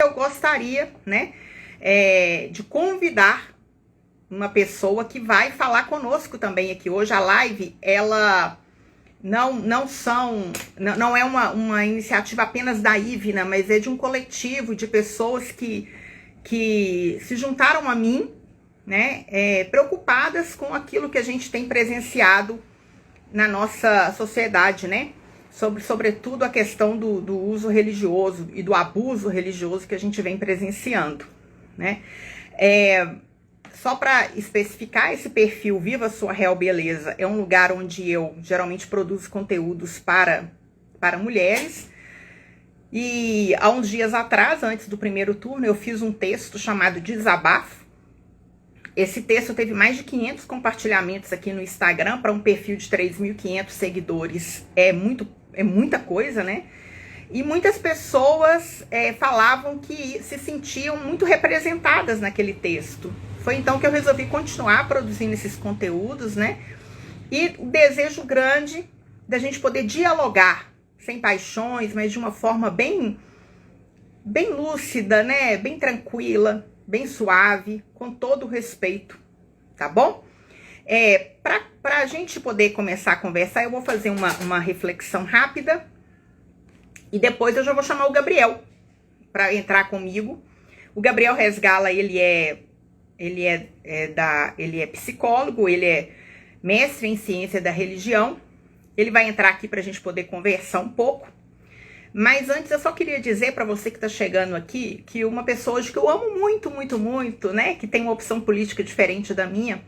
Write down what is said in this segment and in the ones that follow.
eu gostaria, né, de convidar uma pessoa que vai falar conosco também aqui. Hoje a live, ela não é uma iniciativa apenas da Ivna, mas é de um coletivo de pessoas que se juntaram a mim, né, preocupadas com aquilo que a gente tem presenciado na nossa sociedade, né? Sobretudo a questão do uso religioso e do abuso religioso que a gente vem presenciando, né? Só para especificar, esse perfil Viva Sua Real Beleza é um lugar onde eu geralmente produzo conteúdos para mulheres. E há uns dias atrás, antes do primeiro turno, eu fiz um texto chamado Desabafo. Esse texto teve mais de 500 compartilhamentos aqui no Instagram para um perfil de 3.500 seguidores. É muita coisa, né? E muitas pessoas falavam que se sentiam muito representadas naquele texto. Foi então que eu resolvi continuar produzindo esses conteúdos, né? E o desejo grande da gente poder dialogar, sem paixões, mas de uma forma bem lúcida, né? Bem tranquila, bem suave, com todo o respeito, tá bom? Para a gente poder começar a conversar, eu vou fazer uma reflexão rápida e depois eu já vou chamar o Gabriel para entrar comigo. O Gabriel Resgala, ele é psicólogo, ele é mestre em ciência da religião. Ele vai entrar aqui para a gente poder conversar um pouco. Mas antes eu só queria dizer para você que está chegando aqui que uma pessoa hoje que eu amo muito, muito, muito, né, que tem uma opção política diferente da minha,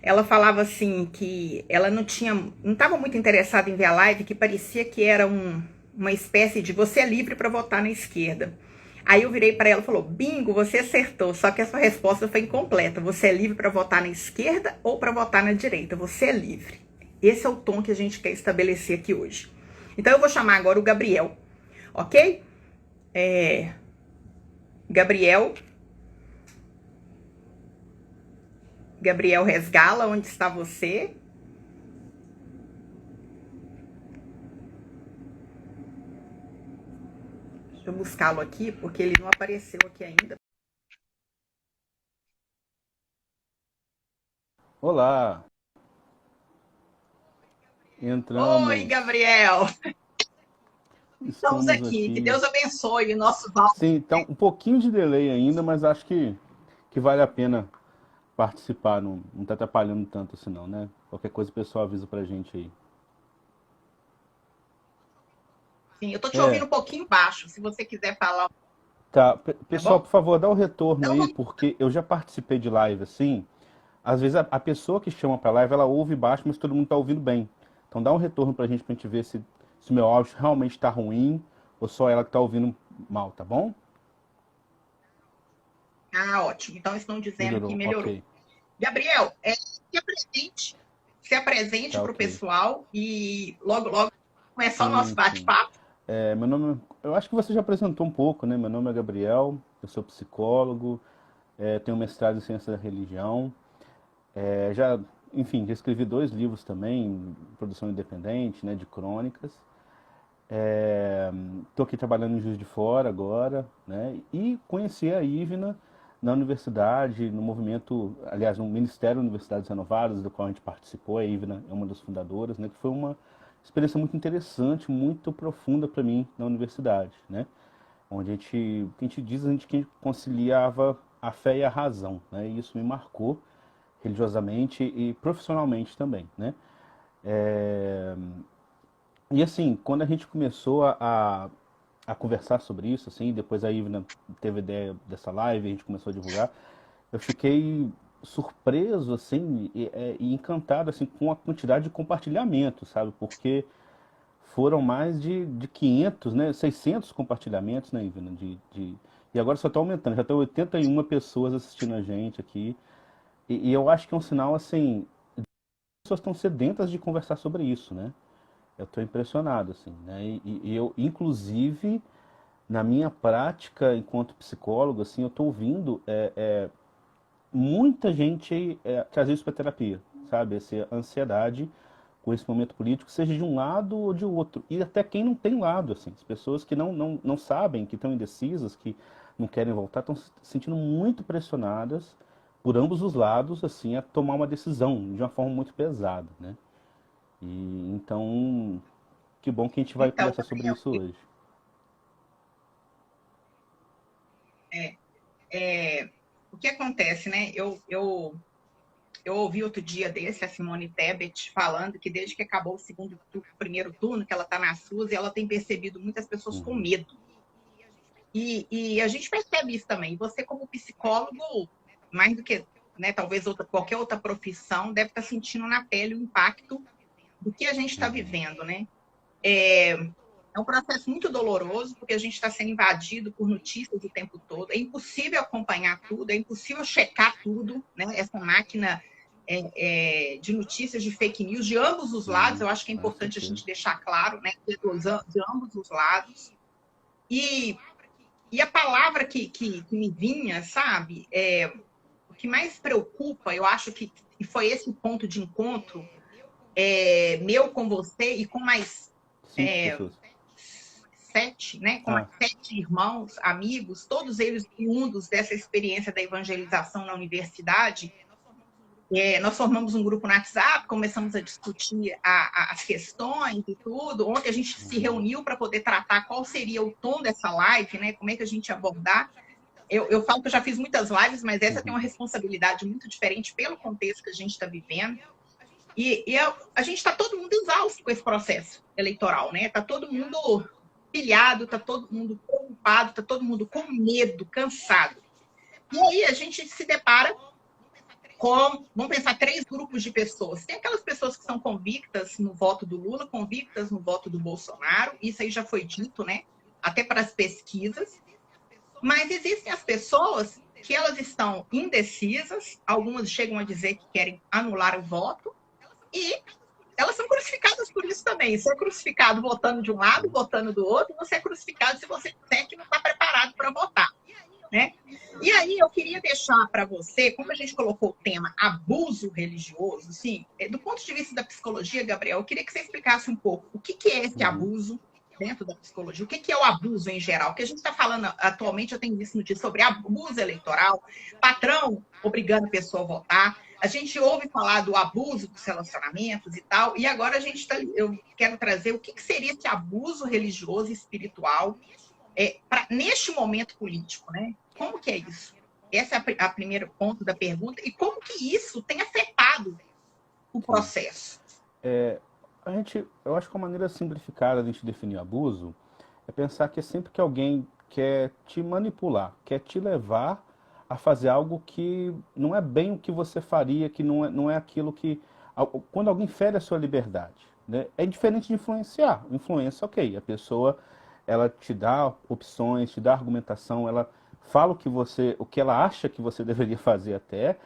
ela falava assim que ela não estava muito interessada em ver a live, que parecia que era uma espécie de você é livre para votar na esquerda. Aí eu virei para ela e falou: bingo, você acertou, só que a sua resposta foi incompleta. Você é livre para votar na esquerda ou para votar na direita? Você é livre. Esse é o tom que a gente quer estabelecer aqui hoje. Então eu vou chamar agora o Gabriel, ok? Gabriel Resgala, onde está você? Deixa eu buscá-lo aqui, porque ele não apareceu aqui ainda. Olá, Oi, entramos, Gabriel! Estamos estamos aqui. Que aqui. Deus abençoe o nosso Val. Sim, tá um pouquinho de delay ainda, mas acho que vale a pena participar, não tá atrapalhando tanto assim não, né? Qualquer coisa o pessoal avisa pra gente aí. Sim, eu tô te ouvindo É, um pouquinho baixo, se você quiser falar, tá. tá Pessoal, bom? por favor, dá o retorno Então, aí, porque eu já participei de live assim. Às vezes a pessoa que chama pra live, ela ouve baixo, mas todo mundo tá ouvindo bem. Então dá um retorno pra gente ver se o meu áudio realmente tá ruim ou só ela que tá ouvindo mal, tá bom? ótimo. Então estão dizendo que Melhorou, melhorou. ok. Gabriel, se apresente Tá para o ok. pessoal e logo, logo começar o nosso Sim, sim. bate-papo. Meu nome, eu acho que você já apresentou um pouco, né? Meu nome é Gabriel, eu sou psicólogo, tenho mestrado em ciência da religião, já, enfim, já escrevi 2 livros também, em produção independente, né, de crônicas. Estou aqui trabalhando em Juiz de Fora agora, né? E conheci a Ivna na universidade, no movimento, aliás, no Ministério de Universidades Renovadas, do qual a gente participou. A Ivna é uma das fundadoras, né? Que foi uma experiência muito interessante, muito profunda para mim na universidade, né? Onde a gente que conciliava a fé e a razão, né? E isso me marcou religiosamente e profissionalmente também, né? É, E assim, quando a gente começou a conversar sobre isso, assim, depois a Ivna teve a ideia dessa live, a gente começou a divulgar, eu fiquei surpreso, assim, e encantado, assim, com a quantidade de compartilhamentos, sabe? Porque foram mais de 500, né, 600 compartilhamentos, né, Ivna? E agora só está aumentando, já tem 81 pessoas assistindo a gente aqui. E eu acho que é um sinal, assim, as pessoas estão sedentas de conversar sobre isso, né? Eu estou impressionado, assim, né? E eu, inclusive, na minha prática enquanto psicólogo, assim, eu estou ouvindo muita gente trazer isso para terapia, sabe? Essa ansiedade com esse momento político, seja de um lado ou de outro. E até quem não tem lado, assim, as pessoas que não sabem, que estão indecisas, que não querem voltar, estão se sentindo muito pressionadas por ambos os lados, assim, a tomar uma decisão de uma forma muito pesada, né? E então, que bom que a gente vai Então, conversar sobre Gabriel, isso hoje. é, o que acontece, né? Eu ouvi outro dia desse a Simone Tebet falando que desde que acabou o primeiro turno, que ela está na SUS, e ela tem percebido muitas pessoas com Uhum, medo. E a gente percebe isso também. Você, como psicólogo, mais do que, né, talvez qualquer outra profissão, deve estar sentindo na pele o impacto do que a gente está uhum, vivendo, né? É, é um processo muito doloroso, porque a gente está sendo invadido por notícias o tempo todo. É impossível acompanhar tudo, é impossível checar tudo, né? Essa máquina de notícias, de fake news, de ambos os lados. sim, Eu acho que é com importante a certeza. gente deixar claro, né? De ambos os lados. E, e a palavra que me vinha, sabe? O que mais preocupa, eu acho que foi esse ponto de encontro meu com você e com mais 5 pessoas. 7, né? Com mais Ah, 7 irmãos, amigos, todos eles oriundos dessa experiência da evangelização na universidade. Nós formamos um grupo no WhatsApp, começamos a discutir as questões e tudo. Ontem a gente se uhum, reuniu para poder tratar qual seria o tom dessa live, né? Como é que a gente ia abordar. Eu falo que eu já fiz muitas lives, mas essa tem uhum, uma responsabilidade muito diferente pelo contexto que a gente está vivendo. A gente está todo mundo exausto com esse processo eleitoral, né? Está todo mundo pilhado, está todo mundo preocupado, está todo mundo com medo, cansado. E aí a gente se depara com, vamos pensar, 3 grupos de pessoas. Tem aquelas pessoas que são convictas no voto do Lula, convictas no voto do Bolsonaro, isso aí já foi dito, né? Até para as pesquisas. Mas existem as pessoas que elas estão indecisas, algumas chegam a dizer que querem anular o voto, e elas são crucificadas por isso também. Você é crucificado votando de um lado, sim, votando do outro, você é crucificado se você disser que não está preparado para votar, né? E aí eu queria deixar para você, como a gente colocou o tema abuso religioso, assim, do ponto de vista da psicologia, Gabriel, eu queria que você explicasse um pouco o que é esse uhum, abuso dentro da psicologia, o que é o abuso em geral, o que a gente está falando atualmente, eu tenho visto notícias sobre abuso eleitoral, patrão obrigando a pessoa a votar, a gente ouve falar do abuso dos relacionamentos e tal, e agora eu quero trazer o que seria esse abuso religioso e espiritual neste momento político, né? Como que é isso? Essa é a primeiro ponto da pergunta. E como que isso tem afetado o sim. processo? Eu acho que uma maneira simplificada de a gente definir abuso é pensar que é sempre que alguém quer te manipular, quer te levar a fazer algo que não é bem o que você faria, que não é aquilo que... Quando alguém fere a sua liberdade, né? É diferente de influenciar. Influência, ok, a pessoa ela te dá opções, te dá argumentação, ela fala o que ela acha que você deveria fazer até,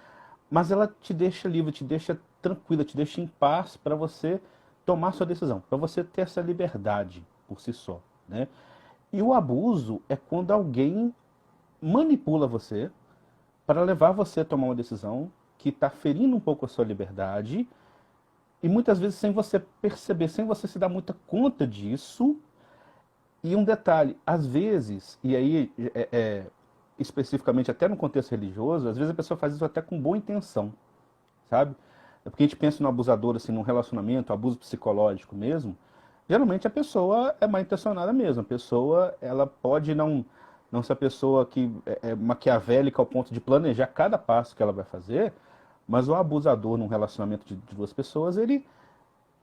mas ela te deixa livre, te deixa tranquila, te deixa em paz para você tomar sua decisão, para você ter essa liberdade por si só, né? E o abuso é quando alguém manipula você para levar você a tomar uma decisão que está ferindo um pouco a sua liberdade e muitas vezes sem você perceber, sem você se dar muita conta disso. E um detalhe, às vezes, e aí especificamente até no contexto religioso, às vezes a pessoa faz isso até com boa intenção, sabe? É porque a gente pensa no abusador, assim, num relacionamento, abuso psicológico mesmo, geralmente a pessoa é mal intencionada mesmo. A pessoa, ela pode não ser a pessoa que é maquiavélica ao ponto de planejar cada passo que ela vai fazer, mas o abusador num relacionamento de 2 pessoas, ele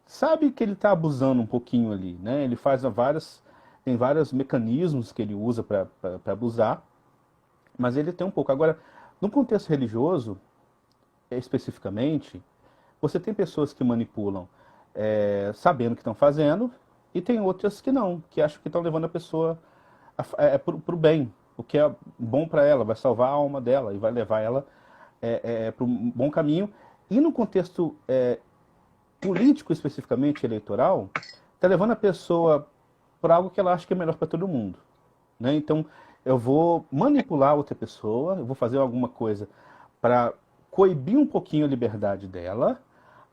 sabe que ele está abusando um pouquinho ali, né? Ele tem vários mecanismos que ele usa para abusar, mas ele tem um pouco. Agora, no contexto religioso, especificamente, você tem pessoas que manipulam sabendo o que estão fazendo, e tem outras que não, que acham que estão levando a pessoa para o bem, o que é bom para ela, vai salvar a alma dela e vai levar ela para um bom caminho. E no contexto político, especificamente eleitoral, está levando a pessoa para algo que ela acha que é melhor para todo mundo, né? Então, eu vou manipular outra pessoa, eu vou fazer alguma coisa para coibir um pouquinho a liberdade dela,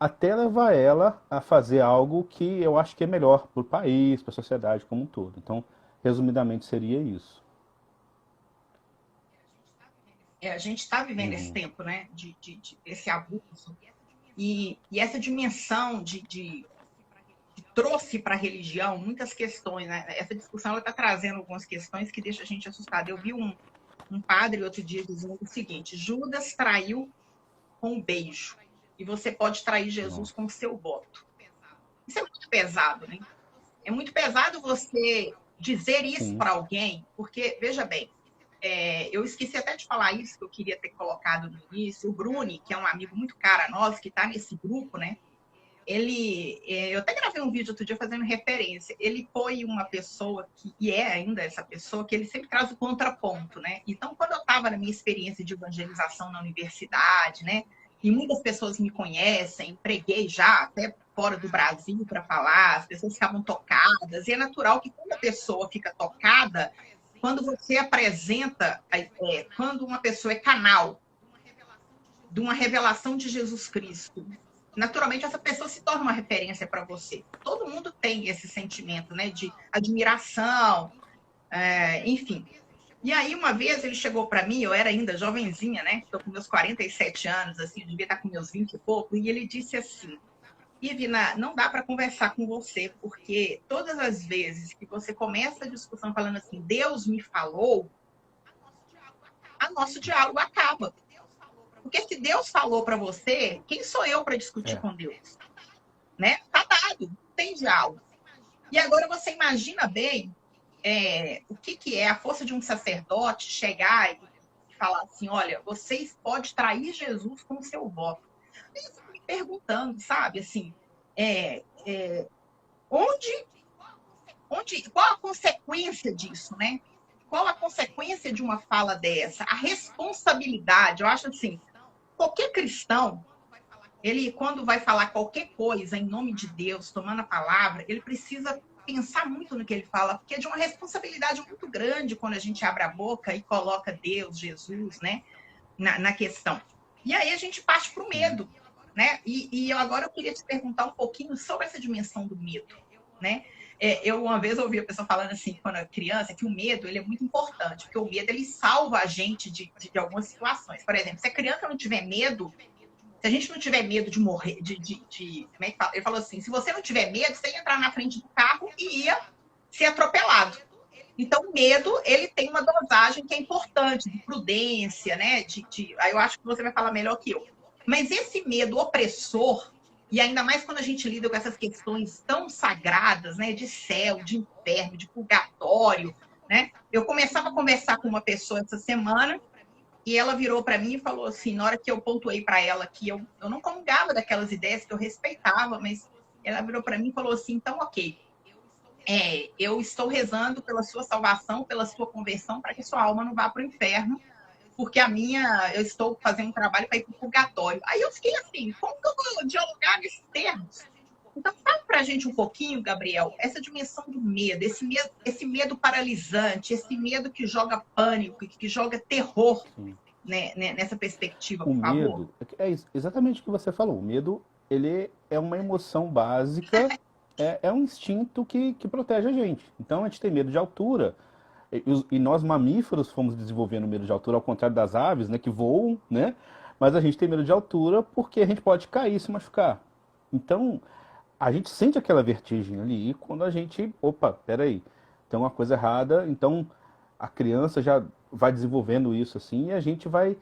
até levar ela a fazer algo que eu acho que é melhor para o país, para a sociedade como um todo. Então, resumidamente, seria isso. A gente está vivendo esse Uhum. tempo, né, desse abuso e essa dimensão que trouxe para a religião muitas questões, né? Essa discussão está trazendo algumas questões que deixam a gente assustado. Eu vi um padre outro dia dizendo o seguinte: Judas traiu com um beijo e você pode trair Jesus Nossa. com o seu voto. Isso é muito pesado, né? É muito pesado você dizer isso Sim. para alguém, porque, veja bem, eu esqueci até de falar isso, que eu queria ter colocado no início. O Bruni, que é um amigo muito caro a nós, que está nesse grupo, né? Eu até gravei um vídeo outro dia fazendo referência. Ele foi uma pessoa e é ainda essa pessoa, que ele sempre traz o contraponto, né? Então, quando eu estava na minha experiência de evangelização na universidade, né? E muitas pessoas me conhecem, preguei já até fora do Brasil para falar, as pessoas ficavam tocadas, e é natural que quando a pessoa fica tocada, quando você apresenta, quando uma pessoa é canal de uma revelação de Jesus Cristo, naturalmente essa pessoa se torna uma referência para você. Todo mundo tem esse sentimento, né, de admiração, enfim. E aí, uma vez ele chegou para mim, eu era ainda jovenzinha, né? Estou com meus 47 anos, assim, devia estar com meus 20 e pouco, e ele disse assim: Ivina, não dá para conversar com você, porque todas as vezes que você começa a discussão falando assim, Deus me falou, o nosso diálogo acaba. Porque se Deus falou para você, quem sou eu para discutir É. com Deus? Né? Tá dado, não tem diálogo. E agora você imagina bem o que é a força de um sacerdote chegar e falar assim: olha, vocês podem trair Jesus com o seu voto. Eu fico me perguntando, sabe, assim, onde, qual a consequência disso, né? Qual a consequência de uma fala dessa? A responsabilidade, eu acho assim, qualquer cristão, ele, quando vai falar qualquer coisa em nome de Deus, tomando a palavra, ele precisa pensar muito no que ele fala, porque é de uma responsabilidade muito grande quando a gente abre a boca e coloca Deus, Jesus, né, na questão. E aí a gente parte para o Sim. medo, né? E agora eu queria te perguntar um pouquinho sobre essa dimensão do medo, né? Eu uma vez ouvi a pessoa falando assim, quando era criança, que o medo ele é muito importante, porque o medo ele salva a gente de algumas situações. Por exemplo, se a criança não tiver medo, se a gente não tiver medo de morrer, como é que fala? Ele falou assim: se você não tiver medo, você ia entrar na frente do carro e ia ser atropelado. Então, o medo, ele tem uma dosagem que é importante, de prudência, né? Aí eu acho que você vai falar melhor que eu. Mas esse medo opressor, e ainda mais quando a gente lida com essas questões tão sagradas, né? De céu, de inferno, de purgatório, né? Eu começava a conversar com uma pessoa essa semana e ela virou para mim e falou assim, na hora que eu pontuei para ela que eu não comungava daquelas ideias que eu respeitava, mas ela virou para mim e falou assim, então, ok, eu estou rezando pela sua salvação, pela sua conversão, para que sua alma não vá para o inferno, porque eu estou fazendo um trabalho para ir para o purgatório. Aí eu fiquei assim, como que eu vou dialogar nesses termos? Então, fala para a gente um pouquinho, Gabriel, essa dimensão do medo, esse medo paralisante, esse medo que joga pânico, que joga terror, Sim. né, nessa perspectiva, O por favor. medo, exatamente o que você falou. O medo, ele é uma emoção básica, é um instinto que protege a gente. Então a gente tem medo de altura. E nós mamíferos fomos desenvolvendo medo de altura, ao contrário das aves, né, que voam, né? Mas a gente tem medo de altura porque a gente pode cair e se machucar. Então, a gente sente aquela vertigem ali quando a gente, opa, peraí, tem uma coisa errada, então a criança já vai desenvolvendo isso assim e a gente vai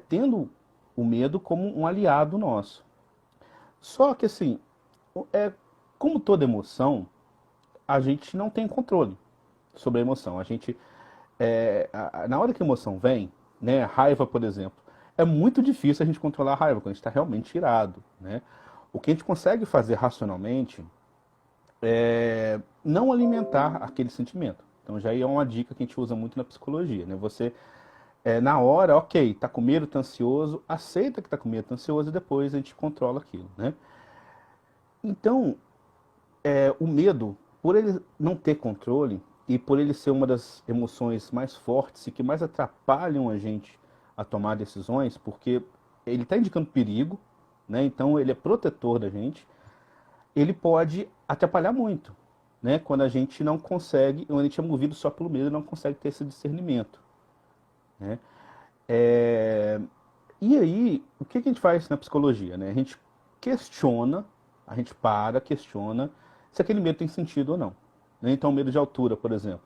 tendo o medo como um aliado nosso. Só que assim, é, como toda emoção, a gente não tem controle sobre a emoção. A gente, na hora que a emoção vem, né, raiva, por exemplo, é muito difícil a gente controlar a raiva quando a gente está realmente irado, né? O que a gente consegue fazer racionalmente é não alimentar aquele sentimento. Então já é uma dica que a gente usa muito na psicologia, né? Você, na hora, ok, tá com medo, tá ansioso, aceita que tá com medo, tá ansioso e depois a gente controla aquilo, né? Então, o medo, por ele não ter controle e por ele ser uma das emoções mais fortes e que mais atrapalham a gente a tomar decisões, porque ele está indicando perigo, né? Então ele é protetor da gente. Ele pode atrapalhar muito, né? Quando a gente não consegue, quando a gente é movido só pelo medo e não consegue ter esse discernimento, né? É, E aí, o que a gente faz na psicologia, né? A gente questiona, a gente questiona se aquele medo tem sentido ou não, né? Então, medo de altura, por exemplo.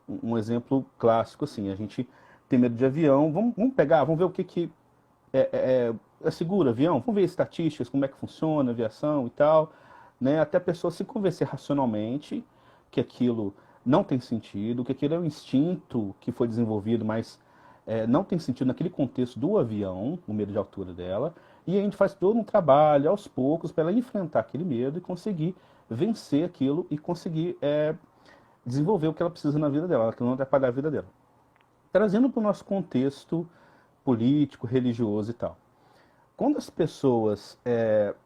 Um exemplo clássico, assim, a gente tem medo de avião, vamos pegar, vamos ver o que é seguro avião, vamos ver estatísticas, como é que funciona a aviação e tal, né? Até a pessoa se convencer racionalmente que aquilo não tem sentido, que aquilo é um instinto que foi desenvolvido, mas não tem sentido naquele contexto do avião, o medo de altura dela, e a gente faz todo um trabalho aos poucos para ela enfrentar aquele medo e conseguir vencer aquilo e conseguir desenvolver o que ela precisa na vida dela, não atrapalhar a vida dela. Trazendo para o nosso contexto político, religioso e tal. Quando as pessoas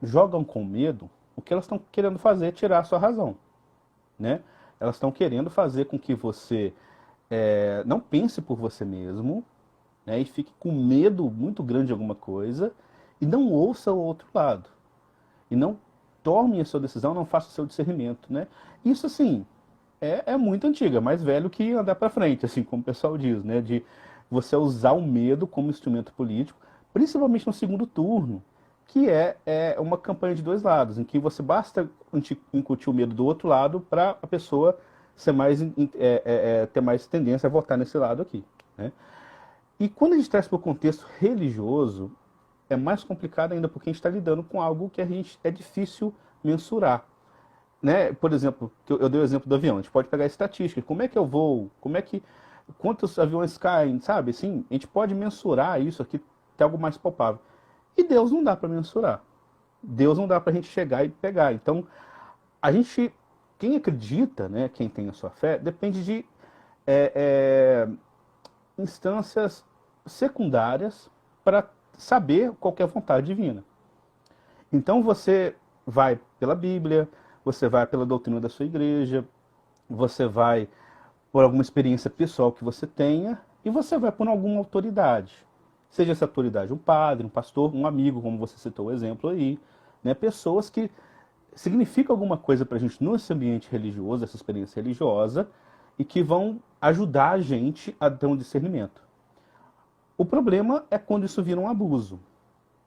jogam com medo, o que elas estão querendo fazer é tirar a sua razão, né? Elas estão querendo fazer com que você não pense por você mesmo, né, e fique com medo muito grande de alguma coisa e não ouça o outro lado. E não tome a sua decisão, não faça o seu discernimento, né? Isso, assim, é muito antigo, é mais velho que andar para frente, assim, como o pessoal diz, né? De você usar o medo como instrumento político, principalmente no segundo turno, que é uma campanha de dois lados, em que você basta incutir o medo do outro lado para a pessoa ser ter mais tendência a votar nesse lado aqui, né? E quando a gente traz para o contexto religioso, é mais complicado ainda, porque a gente está lidando com algo que é difícil mensurar, né? Por exemplo, eu dei o exemplo do avião, a gente pode pegar a estatística, como é que eu vou, quantos aviões caem, sabe? Assim, a gente pode mensurar isso aqui, tem algo mais palpável. E Deus não dá para mensurar. Deus não dá para a gente chegar e pegar. Então, quem acredita, né, quem tem a sua fé, depende de instâncias secundárias para saber qual que é a vontade divina. Então você vai pela Bíblia, você vai pela doutrina da sua igreja, você vai por alguma experiência pessoal que você tenha e você vai por alguma autoridade. Seja essa autoridade um padre, um pastor, um amigo, como você citou o exemplo aí, né? Pessoas que significam alguma coisa para a gente nesse ambiente religioso, essa experiência religiosa, e que vão ajudar a gente a ter um discernimento. O problema é quando isso vira um abuso,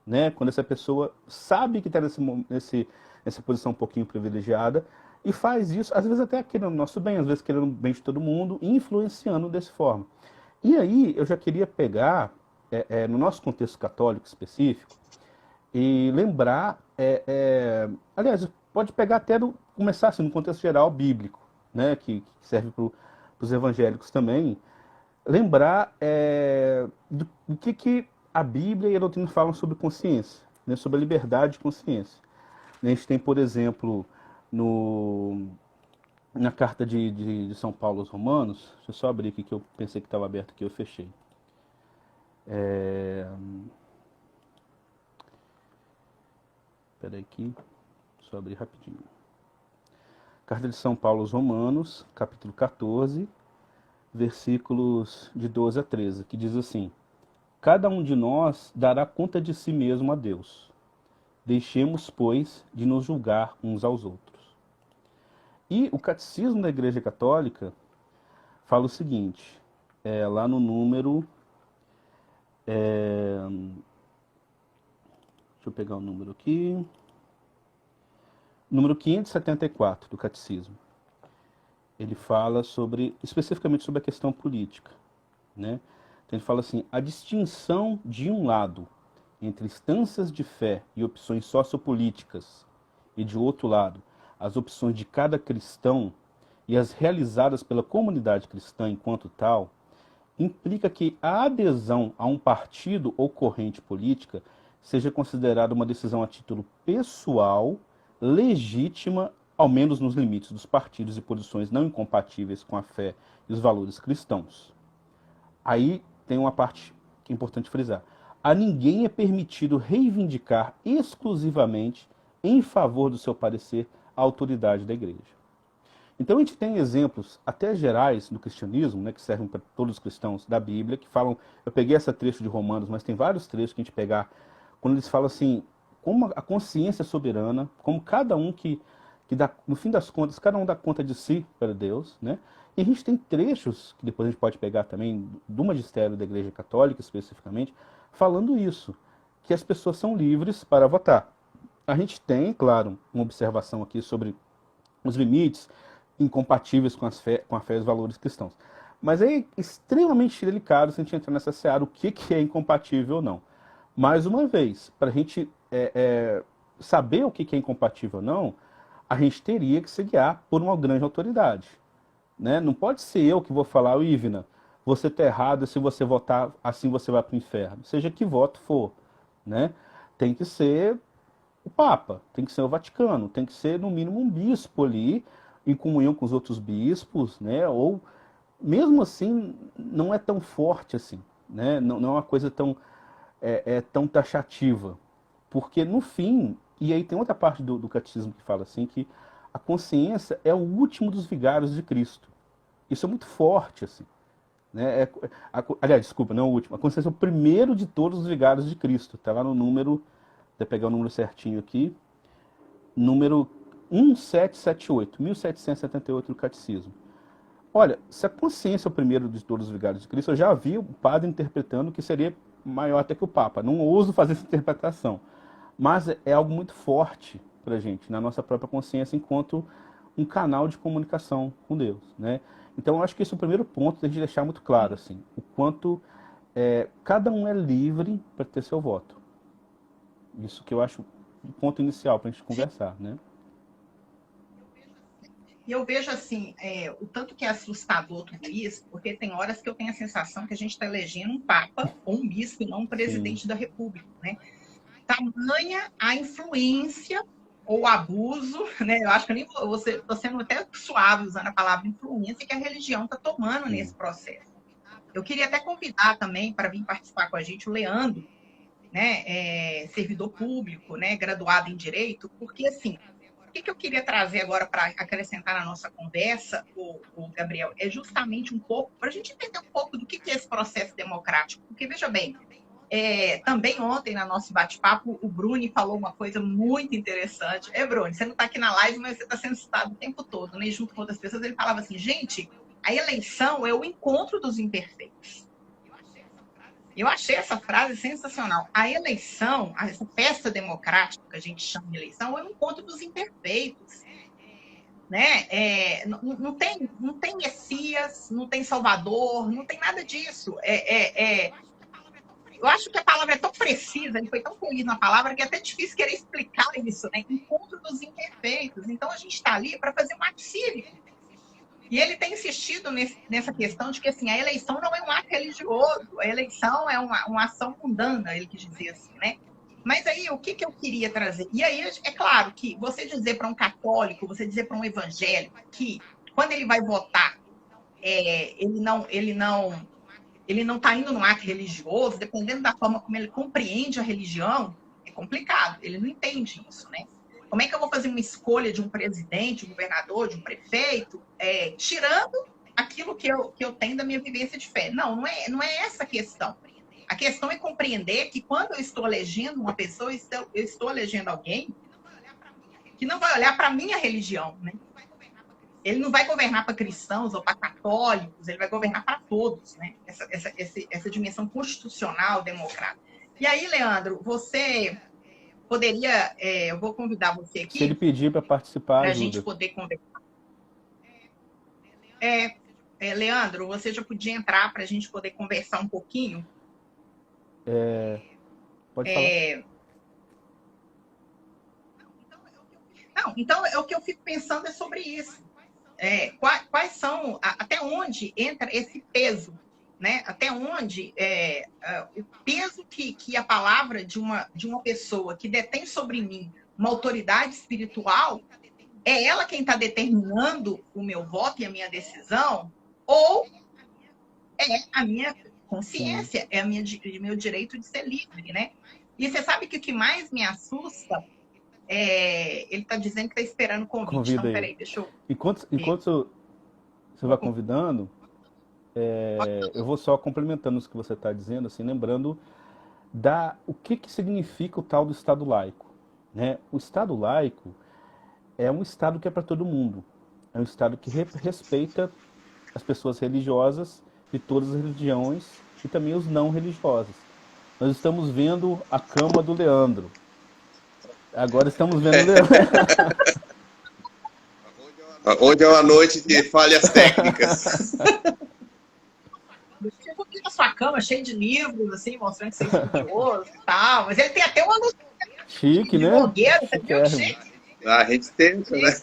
né? Quando essa pessoa sabe que está nessa posição um pouquinho privilegiada e faz isso, às vezes até querendo o nosso bem, às vezes querendo o bem de todo mundo, influenciando dessa forma. E aí eu já queria pegar, no nosso contexto católico específico, e lembrar, aliás, pode pegar até começar assim, no contexto geral bíblico, né? Que serve para os evangélicos também, lembrar do que a Bíblia e a doutrina falam sobre consciência, né, sobre a liberdade de consciência. A gente tem, por exemplo, na carta de São Paulo aos Romanos, deixa eu só abrir aqui que eu pensei que estava aberto aqui, eu fechei. Espera aí aqui, só abrir rapidinho. Carta de São Paulo aos Romanos, capítulo 14, versículos de 12 a 13, que diz assim: cada um de nós dará conta de si mesmo a Deus. Deixemos, pois, de nos julgar uns aos outros. E o Catecismo da Igreja Católica fala o seguinte, lá no número... deixa eu pegar o número aqui. Número 574 do Catecismo. Ele fala especificamente sobre a questão política, né? Então ele fala assim: a distinção de um lado entre instâncias de fé e opções sociopolíticas e de outro lado as opções de cada cristão e as realizadas pela comunidade cristã enquanto tal, implica que a adesão a um partido ou corrente política seja considerada uma decisão a título pessoal, legítima, ao menos nos limites dos partidos e posições não incompatíveis com a fé e os valores cristãos. Aí tem uma parte que é importante frisar. A ninguém é permitido reivindicar exclusivamente, em favor do seu parecer, a autoridade da igreja. Então a gente tem exemplos até gerais do cristianismo, né, que servem para todos os cristãos da Bíblia, que falam, eu peguei esse trecho de Romanos, mas tem vários trechos que a gente pegar, quando eles falam assim, como a consciência é soberana, como cada um que dá, no fim das contas, cada um dá conta de si para Deus, né? E a gente tem trechos, que depois a gente pode pegar também, do magistério da Igreja Católica especificamente, falando isso, que as pessoas são livres para votar. A gente tem, claro, uma observação aqui sobre os limites incompatíveis com a fé e os valores cristãos. Mas é extremamente delicado se a gente entrar nessa seara o que é incompatível ou não. Mais uma vez, para a gente saber o que é incompatível ou não, a gente teria que se guiar por uma grande autoridade. Né? Não pode ser eu que vou falar, Ivna, você está errado, se você votar assim você vai para o inferno. Seja que voto for. Né? Tem que ser o Papa, tem que ser o Vaticano, tem que ser no mínimo um bispo ali, em comunhão com os outros bispos, né? Ou mesmo assim não é tão forte assim, né? Não é uma coisa tão taxativa, porque no fim, e aí tem outra parte do catecismo que fala assim, que a consciência é o último dos vigários de Cristo. Isso é muito forte assim, né? Aliás, desculpa, não é o último, a consciência é o primeiro de todos os vigários de Cristo, está lá no número, vou pegar o número certinho aqui, número 1778 do catecismo. Olha, se a consciência é o primeiro de todos os vigários de Cristo, eu já vi o padre interpretando que seria maior até que o Papa. Não ouso fazer essa interpretação. Mas é algo muito forte para a gente, na nossa própria consciência, enquanto um canal de comunicação com Deus. Né? Então, eu acho que esse é o primeiro ponto de a gente deixar muito claro, assim, o quanto cada um é livre para ter seu voto. Isso que eu acho o ponto inicial para a gente conversar, né? E eu vejo assim, o tanto que é assustador tudo isso, porque tem horas que eu tenho a sensação que a gente está elegendo um papa ou um bispo e não um presidente Sim. da república, né? Tamanha a influência ou abuso, né? Eu acho que eu nem você estou sendo até suave usando a palavra influência que a religião está tomando Sim. nesse processo. Eu queria até convidar também para vir participar com a gente o Leandro, né? Servidor público, né? Graduado em direito, porque assim, o que eu queria trazer agora para acrescentar na nossa conversa, o Gabriel, é justamente um pouco para a gente entender um pouco do que é esse processo democrático, porque veja bem. Também ontem, no nosso bate-papo, o Bruni falou uma coisa muito interessante. Bruni, você não está aqui na live, mas você está sendo citado o tempo todo, né? Junto com outras pessoas, ele falava assim, gente, a eleição é o encontro dos imperfeitos. Eu achei essa frase sensacional. A eleição, essa festa democrática que a gente chama de eleição, é o encontro dos imperfeitos. Né? Não tem Messias, não tem Salvador, não tem nada disso. Eu acho que a palavra é tão precisa, ele foi tão feliz na palavra, que é até difícil querer explicar isso, né? Encontro dos imperfeitos. Então, a gente está ali para fazer um ato cívico. E ele tem insistido nessa questão de que assim, a eleição não é um ato religioso, a eleição é uma ação mundana, ele quis dizer assim, né? Mas aí, o que eu queria trazer? E aí, é claro que você dizer para um católico, você dizer para um evangélico que, quando ele vai votar, ele não está indo num ato religioso, dependendo da forma como ele compreende a religião, é complicado, ele não entende isso, né? Como é que eu vou fazer uma escolha de um presidente, um governador, de um prefeito, tirando aquilo que eu tenho da minha vivência de fé? Não é essa a questão. A questão é compreender que quando eu estou elegendo uma pessoa, eu estou elegendo alguém que não vai olhar para a minha religião, né? Ele não vai governar para cristãos ou para católicos, ele vai governar para todos, né? Essa dimensão constitucional, democrática. E aí, Leandro, você poderia, eu vou convidar você aqui. Se ele pedir para participar, para a ajuda. gente poder conversar. Leandro, você já podia entrar para a gente poder conversar um pouquinho? Pode falar. Não, então, o que eu fico pensando é sobre isso. Quais são, até onde entra esse peso, né? Até onde o peso que a palavra de uma pessoa que detém sobre mim uma autoridade espiritual, é ela quem está determinando o meu voto e a minha decisão, ou é a minha consciência, é meu direito de ser livre, né? E você sabe que o que mais me assusta ele está dizendo que está esperando o convite. Convida então, ele. peraí, deixa eu... Enquanto você vai convidando, eu vou só complementando isso que você está dizendo, assim, lembrando o que significa o tal do Estado laico. né? O Estado laico é um Estado que é para todo mundo. É um Estado que respeita as pessoas religiosas de todas as religiões e também os não religiosos. Nós estamos vendo a cama do Leandro. Agora estamos vendo o Leandro. Hoje é uma noite de falhas técnicas. Eu vou na sua cama, cheio de livros, assim, mostrando que você é estudioso e tal. Mas ele tem até uma luz Chique, de né? blogueiro, você viu? Chique. A gente tenta, né?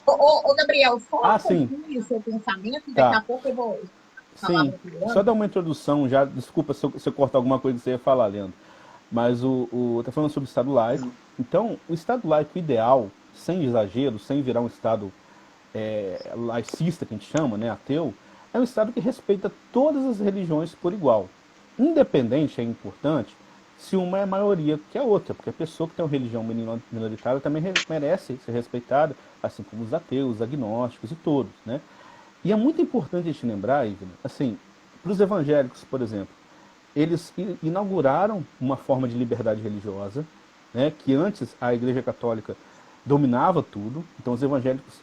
Ô, Gabriel, só sim. conclui o seu pensamento e Tá. daqui a pouco eu vou falar. Sim, só dar uma introdução já, desculpa se eu cortar alguma coisa que você ia falar, Leandro, mas tá falando sobre o Estado laico. Então, o Estado laico ideal, sem exagero, sem virar um Estado laicista, que a gente chama, né, ateu, é um Estado que respeita todas as religiões por igual. Independente, é importante, se uma é maioria que a outra, porque a pessoa que tem uma religião minoritária também merece ser respeitada, assim como os ateus, os agnósticos e todos, né? E é muito importante a gente lembrar, Ivna, assim, para os evangélicos, por exemplo, eles inauguraram uma forma de liberdade religiosa, né, que antes a Igreja Católica dominava tudo, então os evangélicos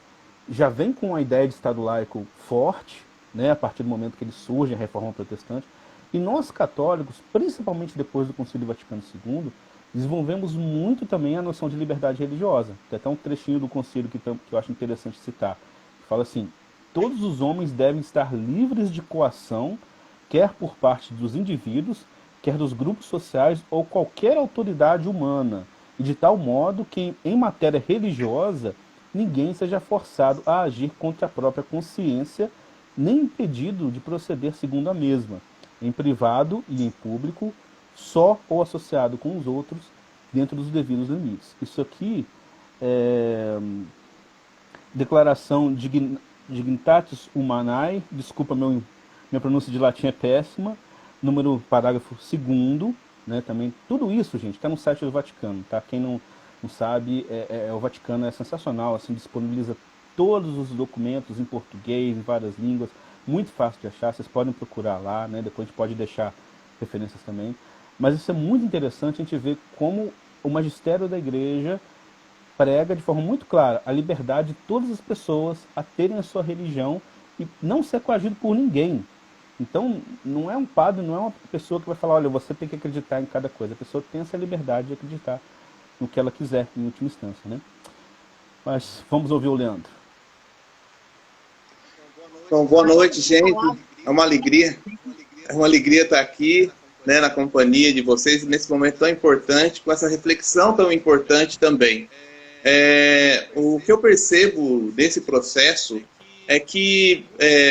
já vêm com a ideia de Estado laico forte, né, a partir do momento que eles surgem, a Reforma Protestante, e nós católicos, principalmente depois do Concílio Vaticano II, desenvolvemos muito também a noção de liberdade religiosa. Tem até um trechinho do concílio que eu acho interessante citar, que fala assim: todos os homens devem estar livres de coação, quer por parte dos indivíduos, quer dos grupos sociais ou qualquer autoridade humana, e de tal modo que, em matéria religiosa, ninguém seja forçado a agir contra a própria consciência, nem impedido de proceder segundo a mesma, em privado e em público, só ou associado com os outros, dentro dos devidos limites. Isso aqui é declaração Dignitatis Humanae, desculpa, minha pronúncia de latim é péssima, parágrafo 2º, né, também, tudo isso, gente, está no site do Vaticano, tá? Quem não sabe, o Vaticano é sensacional, assim, disponibiliza todos os documentos em português, em várias línguas, muito fácil de achar, vocês podem procurar lá, né, depois a gente pode deixar referências também, mas isso é muito interessante a gente ver como o magistério da igreja prega de forma muito clara a liberdade de todas as pessoas a terem a sua religião e não ser coagido por ninguém. Então, não é um padre, não é uma pessoa que vai falar, olha, você tem que acreditar em cada coisa. A pessoa tem essa liberdade de acreditar no que ela quiser, em última instância, né? Mas vamos ouvir o Leandro. Então, boa noite, gente. É uma alegria estar aqui, né, na companhia de vocês, nesse momento tão importante, com essa reflexão tão importante também. O que eu percebo desse processo é que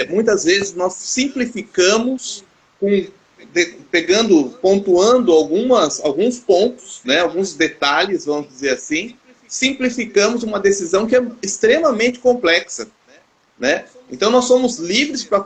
muitas vezes nós simplificamos, pontuando alguns pontos, né, alguns detalhes, vamos dizer assim, simplificamos uma decisão que é extremamente complexa, né? Então nós somos livres para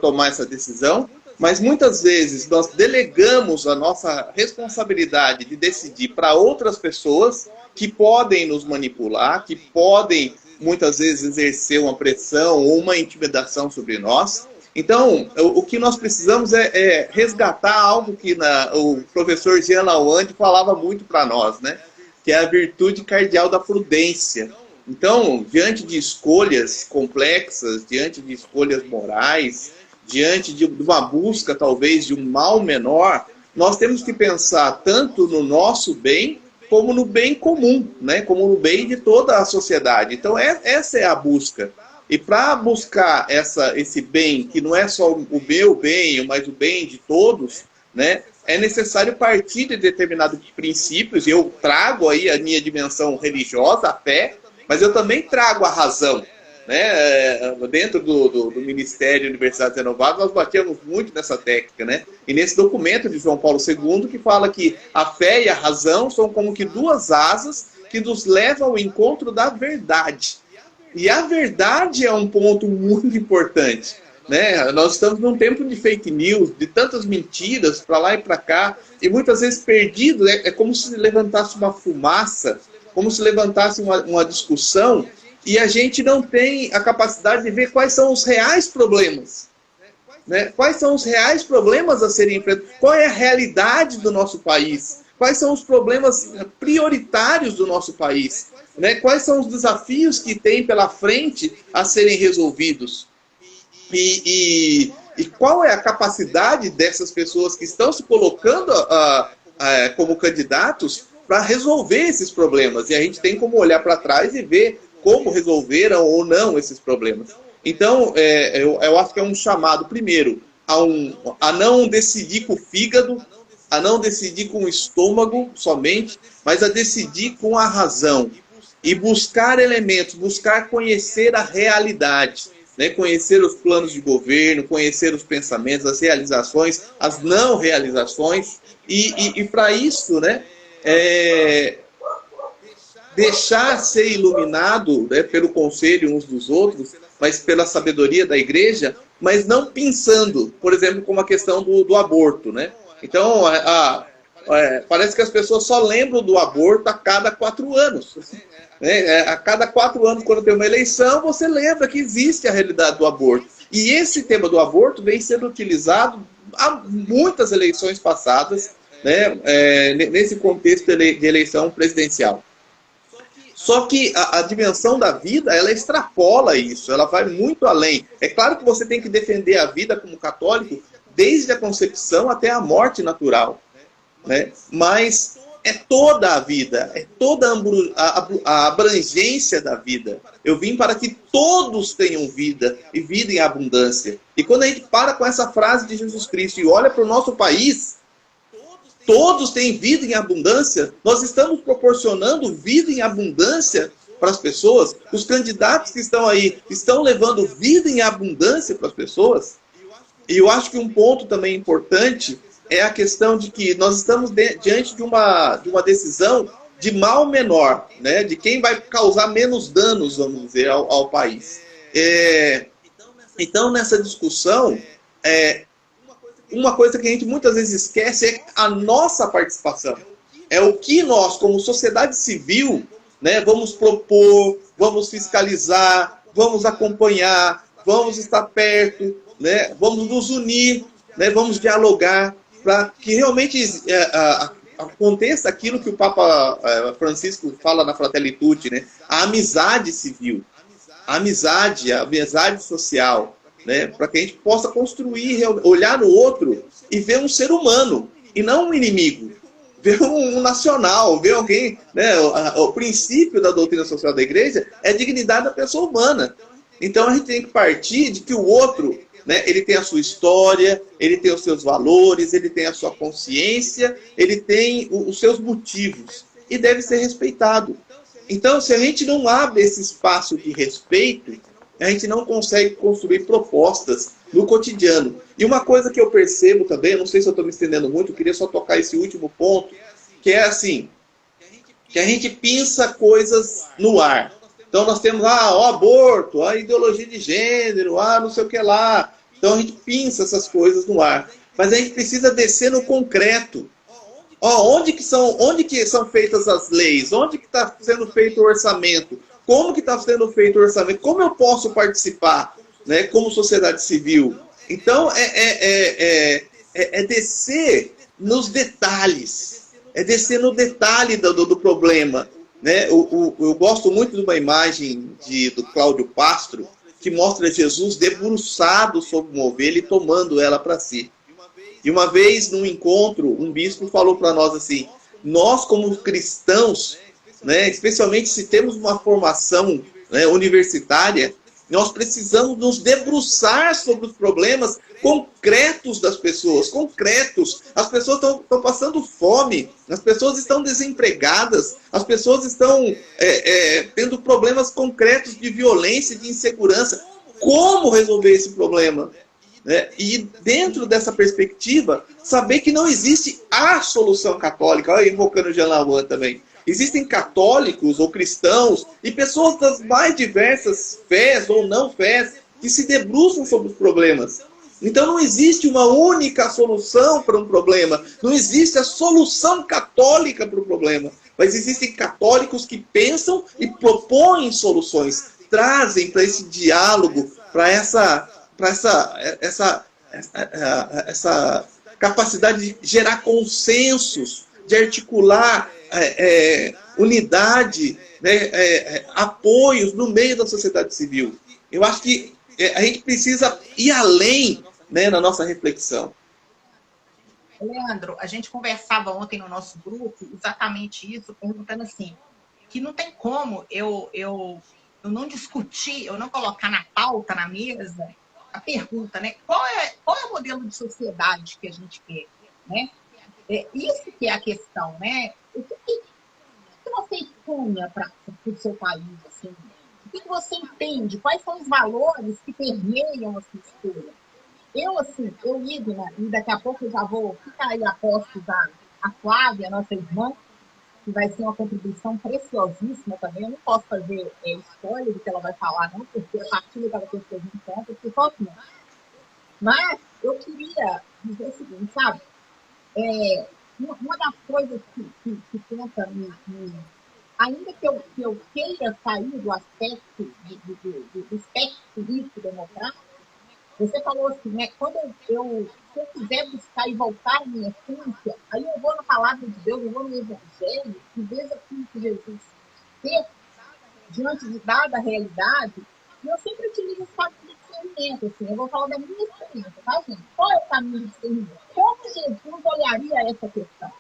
tomar essa decisão, mas muitas vezes nós delegamos a nossa responsabilidade de decidir para outras pessoas que podem nos manipular, que podem muitas vezes exercer uma pressão ou uma intimidação sobre nós. Então, o que nós precisamos é resgatar algo que o professor Jean Lawande falava muito para nós, né? Que é a virtude cardeal da prudência. Então, diante de escolhas complexas, diante de escolhas morais, diante de uma busca, talvez, de um mal menor, nós temos que pensar tanto no nosso bem, como no bem comum, né? Como no bem de toda a sociedade. Então, essa é a busca. E para buscar esse bem, que não é só o meu bem, mas o bem de todos, né? É necessário partir de determinados princípios, e eu trago aí a minha dimensão religiosa, a fé, mas eu também trago a razão, né? Dentro do Ministério Universidades Renovadas, nós batemos muito nessa técnica, né? E nesse documento de João Paulo II, que fala que a fé e a razão são como que duas asas que nos levam ao encontro da verdade. E a verdade é um ponto muito importante, né? Nós estamos num tempo de fake news, de tantas mentiras para lá e para cá, e muitas vezes perdido, é como se levantasse uma fumaça, como se levantasse uma discussão, e a gente não tem a capacidade de ver quais são os reais problemas, né? Quais são os reais problemas a serem enfrentados, qual é a realidade do nosso país, quais são os problemas prioritários do nosso país, né? Quais são os desafios que tem pela frente a serem resolvidos. E qual é a capacidade dessas pessoas que estão se colocando como candidatos para resolver esses problemas. E a gente tem como olhar para trás e ver como resolveram ou não esses problemas. Então, eu acho que é um chamado, primeiro, a não decidir com o fígado, a não decidir com o estômago somente, mas a decidir com a razão. E buscar elementos, buscar conhecer a realidade, né? Conhecer os planos de governo, conhecer os pensamentos, as realizações, as não realizações. E para isso, né, deixar ser iluminado, né, pelo conselho uns dos outros, mas pela sabedoria da igreja, mas não pensando, por exemplo, como a questão do aborto, né? Então, parece que as pessoas só lembram do aborto a cada 4 anos. Né? A cada 4 anos, quando tem uma eleição, você lembra que existe a realidade do aborto. E esse tema do aborto vem sendo utilizado há muitas eleições passadas, né? Nesse contexto de eleição presidencial. Só que a dimensão da vida, ela extrapola isso, ela vai muito além. É claro que você tem que defender a vida como católico desde a concepção até a morte natural, né? Mas é toda a vida, é toda a abrangência da vida. Eu vim para que todos tenham vida, e vida em abundância. E quando a gente para com essa frase de Jesus Cristo e olha para o nosso país, todos têm vida em abundância, nós estamos proporcionando vida em abundância para as pessoas. Os candidatos que estão aí estão levando vida em abundância para as pessoas. E eu acho que um ponto também importante é a questão de que nós estamos diante de uma decisão de mal menor, né? De quem vai causar menos danos, vamos dizer, ao país. Então, nessa discussão, uma coisa que a gente muitas vezes esquece é a nossa participação. É o que nós, como sociedade civil, né, vamos propor, vamos fiscalizar, vamos acompanhar, vamos estar perto, né, vamos nos unir, né, vamos dialogar, para que realmente aconteça aquilo que o Papa Francisco fala na Fratelli Tutti, né, a amizade civil, a amizade social, né, para que a gente possa construir, olhar no outro e ver um ser humano, e não um inimigo, ver um nacional, ver alguém, né, o princípio da doutrina social da igreja é a dignidade da pessoa humana. Então a gente tem que partir de que o outro, né, ele tem a sua história, ele tem os seus valores, ele tem a sua consciência, ele tem os seus motivos, e deve ser respeitado. Então, se a gente não abre esse espaço de respeito, a gente não consegue construir propostas no cotidiano. E uma coisa que eu percebo também, não sei se eu estou me estendendo muito, eu queria só tocar esse último ponto, que é assim, que a gente pensa coisas no ar. Então nós temos o aborto, a ideologia de gênero, não sei o que lá. Então a gente pensa essas coisas no ar. Mas a gente precisa descer no concreto. Onde que são feitas as leis? Onde que está sendo feito o orçamento? Como que está sendo feito o orçamento? Como eu posso participar, né, como sociedade civil? Então, é descer nos detalhes. É descer no detalhe do problema. Né? Eu gosto muito de uma imagem do Cláudio Pastro, que mostra Jesus debruçado sobre uma ovelha e tomando ela para si. E uma vez, num encontro, um bispo falou para nós assim, nós como cristãos, né, especialmente se temos uma formação, né, universitária, nós precisamos nos debruçar sobre os problemas concretos das pessoas, concretos. As pessoas estão passando fome, as pessoas estão desempregadas, as pessoas estão tendo problemas concretos de violência, de insegurança. Como resolver esse problema? E dentro dessa perspectiva, saber que não existe a solução católica. Olha, invocando o Jean Lavoie também. Existem católicos ou cristãos e pessoas das mais diversas fés ou não fés que se debruçam sobre os problemas. Então não existe uma única solução para um problema. Não existe a solução católica para o problema. Mas existem católicos que pensam e propõem soluções. Trazem para esse diálogo, para essa capacidade de gerar consensos, de articular unidade, né, apoios no meio da sociedade civil. Eu acho que a gente precisa ir além, né, na nossa reflexão. Leandro, a gente conversava ontem no nosso grupo exatamente isso, perguntando assim, que não tem como eu não discutir, eu não colocar na pauta, na mesa, a pergunta, né? Qual é o modelo de sociedade que a gente quer, né? Isso que é a questão, né? O que você sonha para o seu país, assim? O que você entende? Quais são os valores que permeiam a sua escolha? Ivna, e daqui a pouco eu já vou ficar aí a postos a Flávia, nossa irmã, que vai ser uma contribuição preciosíssima também. Eu não posso fazer spoiler do que ela vai falar, não, porque a partilha que ela tem que fazer em conta, eu posso não. Mas eu queria dizer o seguinte, sabe? Uma das coisas que tenta ainda que eu queira sair do aspecto do espectro político democrático, você falou assim, né? Se eu quiser buscar e voltar à minha essência, aí eu vou na palavra de Deus, eu vou no Evangelho, e vejo aquilo que Jesus fez diante de dada realidade, e eu sempre utilizo esse caminho de discernimento, assim, eu vou falar da minha experiência, tá, gente? Qual é o caminho de discernimento? Como Jesus olharia essa questão?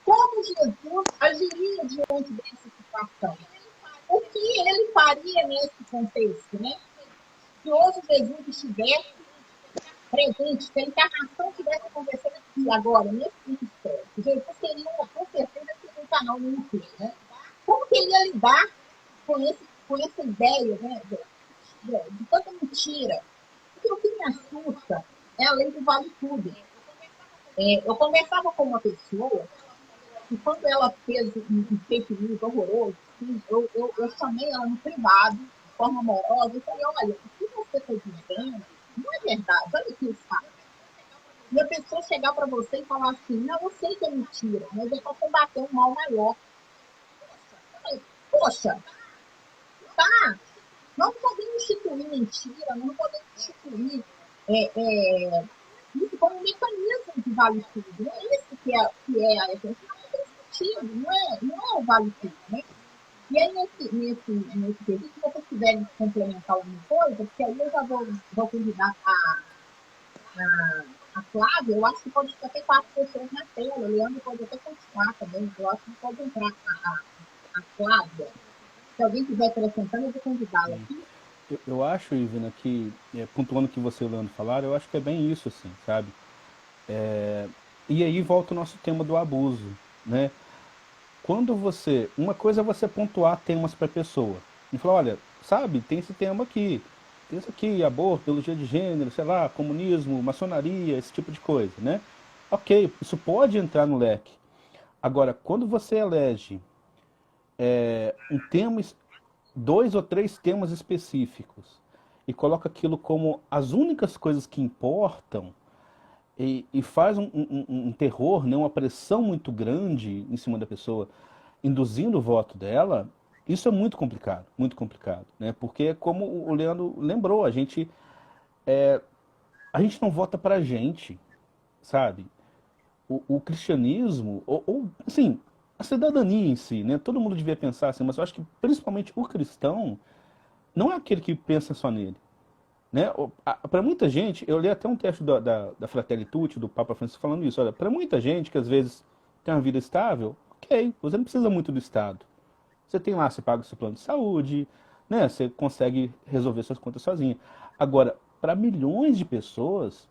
Como Jesus agiria diante dessa situação? O que ele faria nesse contexto, né? Se hoje Jesus estivesse presente, se a encarnação estivesse acontecendo aqui, agora, nesse ministério, Jesus teria, com certeza, um canal no YouTube, né? Como que ele ia lidar com essa ideia, né, de tanta mentira? Porque o que me assusta é a lei do vale tudo. Eu conversava com uma pessoa e quando ela fez um fake news horroroso, assim, eu chamei ela no privado, de forma amorosa, e falei, olha, o que você está dizendo não é verdade, olha aqui os fatos. E a pessoa chegar para você e falar assim, não, eu sei que é mentira, mas é para combater um mal maior. Poxa, tá, nós não podemos instituir mentira, nós não podemos instituir isso como um mecanismo de vale tudo. Não é isso que é a essência. Não é o vale tudo, né? E aí, nesse quesito, se vocês quiserem complementar alguma coisa, porque aí eu já vou convidar a Flávia, eu acho que pode até 4 pessoas na tela, o Leandro pode até continuar também, eu acho que pode entrar a Flávia. Se alguém quiser acrescentando, eu vou convidá-la aqui. Eu acho, Ivna, que, pontuando o que você e o Leandro falaram, eu acho que é bem isso, assim, sabe? E aí volta o nosso tema do abuso, né? Quando você... Uma coisa é você pontuar temas para a pessoa. E falar, olha, sabe, tem esse tema aqui. Tem isso aqui, aborto, ideologia de gênero, sei lá, comunismo, maçonaria, esse tipo de coisa, né? Ok, isso pode entrar no leque. Agora, quando você elege um tema, 2 ou 3 temas específicos e coloca aquilo como as únicas coisas que importam e faz um terror, né, uma pressão muito grande em cima da pessoa, induzindo o voto dela, isso é muito complicado, né? Porque como o Leandro lembrou, a gente não vota pra gente, sabe? O cristianismo, assim, a cidadania em si, né? Todo mundo devia pensar assim, mas eu acho que principalmente o cristão não é aquele que pensa só nele. Né? Para muita gente, eu li até um texto da Fratelli Tutti, do Papa Francisco, falando isso. Olha, para muita gente que às vezes tem uma vida estável, ok, você não precisa muito do Estado. Você tem lá, você paga o seu plano de saúde, né? Você consegue resolver suas contas sozinha. Agora, para milhões de pessoas,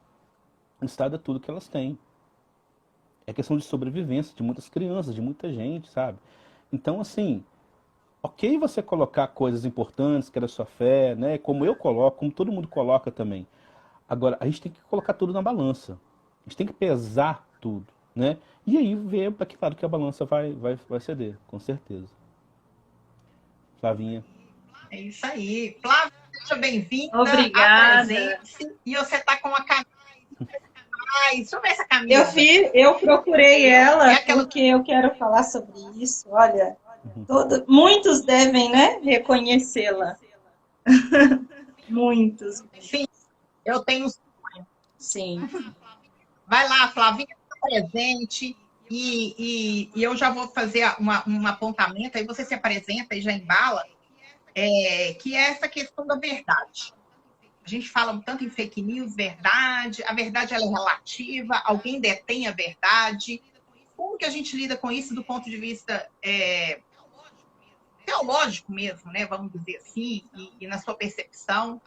o Estado é tudo que elas têm. É questão de sobrevivência de muitas crianças, de muita gente, sabe? Então, assim, ok você colocar coisas importantes, que era a sua fé, né? Como eu coloco, como todo mundo coloca também. Agora, a gente tem que colocar tudo na balança. A gente tem que pesar tudo, né? E aí ver para que lado que a balança vai ceder, com certeza. Flavinha. É isso aí. Flávia, seja bem-vinda. Obrigada. E você está com a camisa. Deixa eu ver essa camisa. Eu procurei ela porque eu quero falar sobre isso. Olha, muitos devem, né, reconhecê-la. Muitos. Sim, eu tenho. Sim. Vai lá, Flavinha, está presente. e eu já vou fazer um apontamento, aí você se apresenta e já embala, que é essa questão da verdade. A gente fala tanto em fake news, verdade, a verdade ela é relativa, alguém detém a verdade. Como que a gente lida com isso do ponto de vista teológico mesmo, né? Vamos dizer assim, e na sua percepção?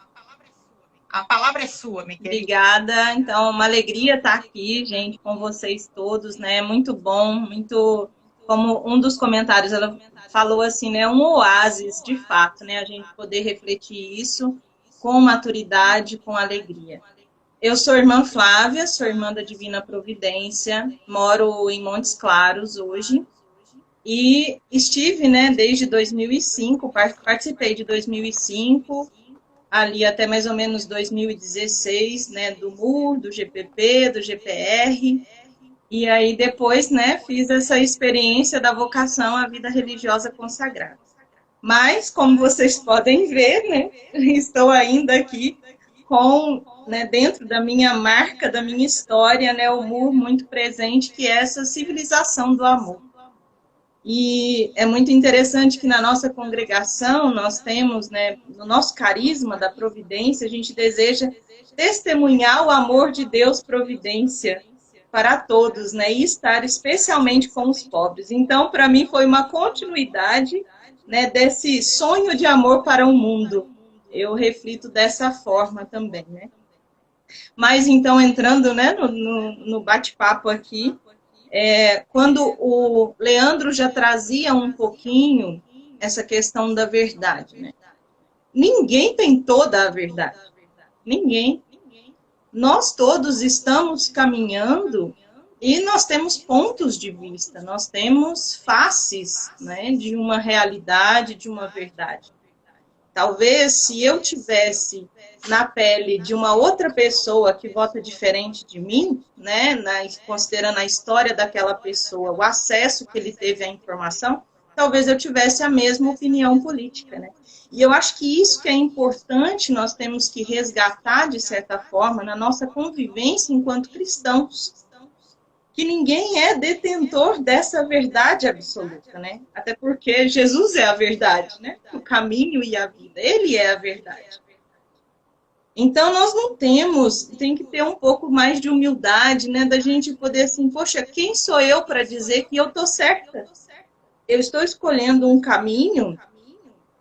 A palavra é sua, minha querida. Obrigada. Então, uma alegria estar aqui, gente, com vocês todos, né? Muito bom, muito... Como um dos comentários, ela falou assim, né? Um oásis, de fato, né? A gente poder refletir isso com maturidade, com alegria. Eu sou irmã Flávia, sou irmã da Divina Providência, moro em Montes Claros hoje, e estive, né, desde 2005, participei de 2005, ali até mais ou menos 2016, né, do MUR, do GPP, do GPR, e aí depois, né, fiz essa experiência da vocação à vida religiosa consagrada. Mas, como vocês podem ver, né, estou ainda aqui com, né, dentro da minha marca, da minha história, né, o MUR muito presente, que é essa civilização do amor. E é muito interessante que na nossa congregação nós temos, né, no nosso carisma da providência, a gente deseja testemunhar o amor de Deus providência para todos, né, e estar especialmente com os pobres. Então, para mim, foi uma continuidade, né, desse sonho de amor para o mundo. Eu reflito dessa forma também, né. Mas, então, entrando, né, no bate-papo aqui, quando o Leandro já trazia um pouquinho essa questão da verdade, né. Ninguém tem toda a verdade. Ninguém. Nós todos estamos caminhando e nós temos pontos de vista, nós temos faces, né, de uma realidade, de uma verdade. Talvez se eu tivesse na pele de uma outra pessoa que vota diferente de mim, né, considerando a história daquela pessoa, o acesso que ele teve à informação, talvez eu tivesse a mesma opinião política, né? E eu acho que isso que é importante, nós temos que resgatar, de certa forma, na nossa convivência enquanto cristãos, que ninguém é detentor dessa verdade absoluta, né? Até porque Jesus é a verdade, né? O caminho e a vida, ele é a verdade. Então, nós não tem que ter um pouco mais de humildade, né? Da gente poder assim, poxa, quem sou eu para dizer que eu estou certa? Eu estou escolhendo um caminho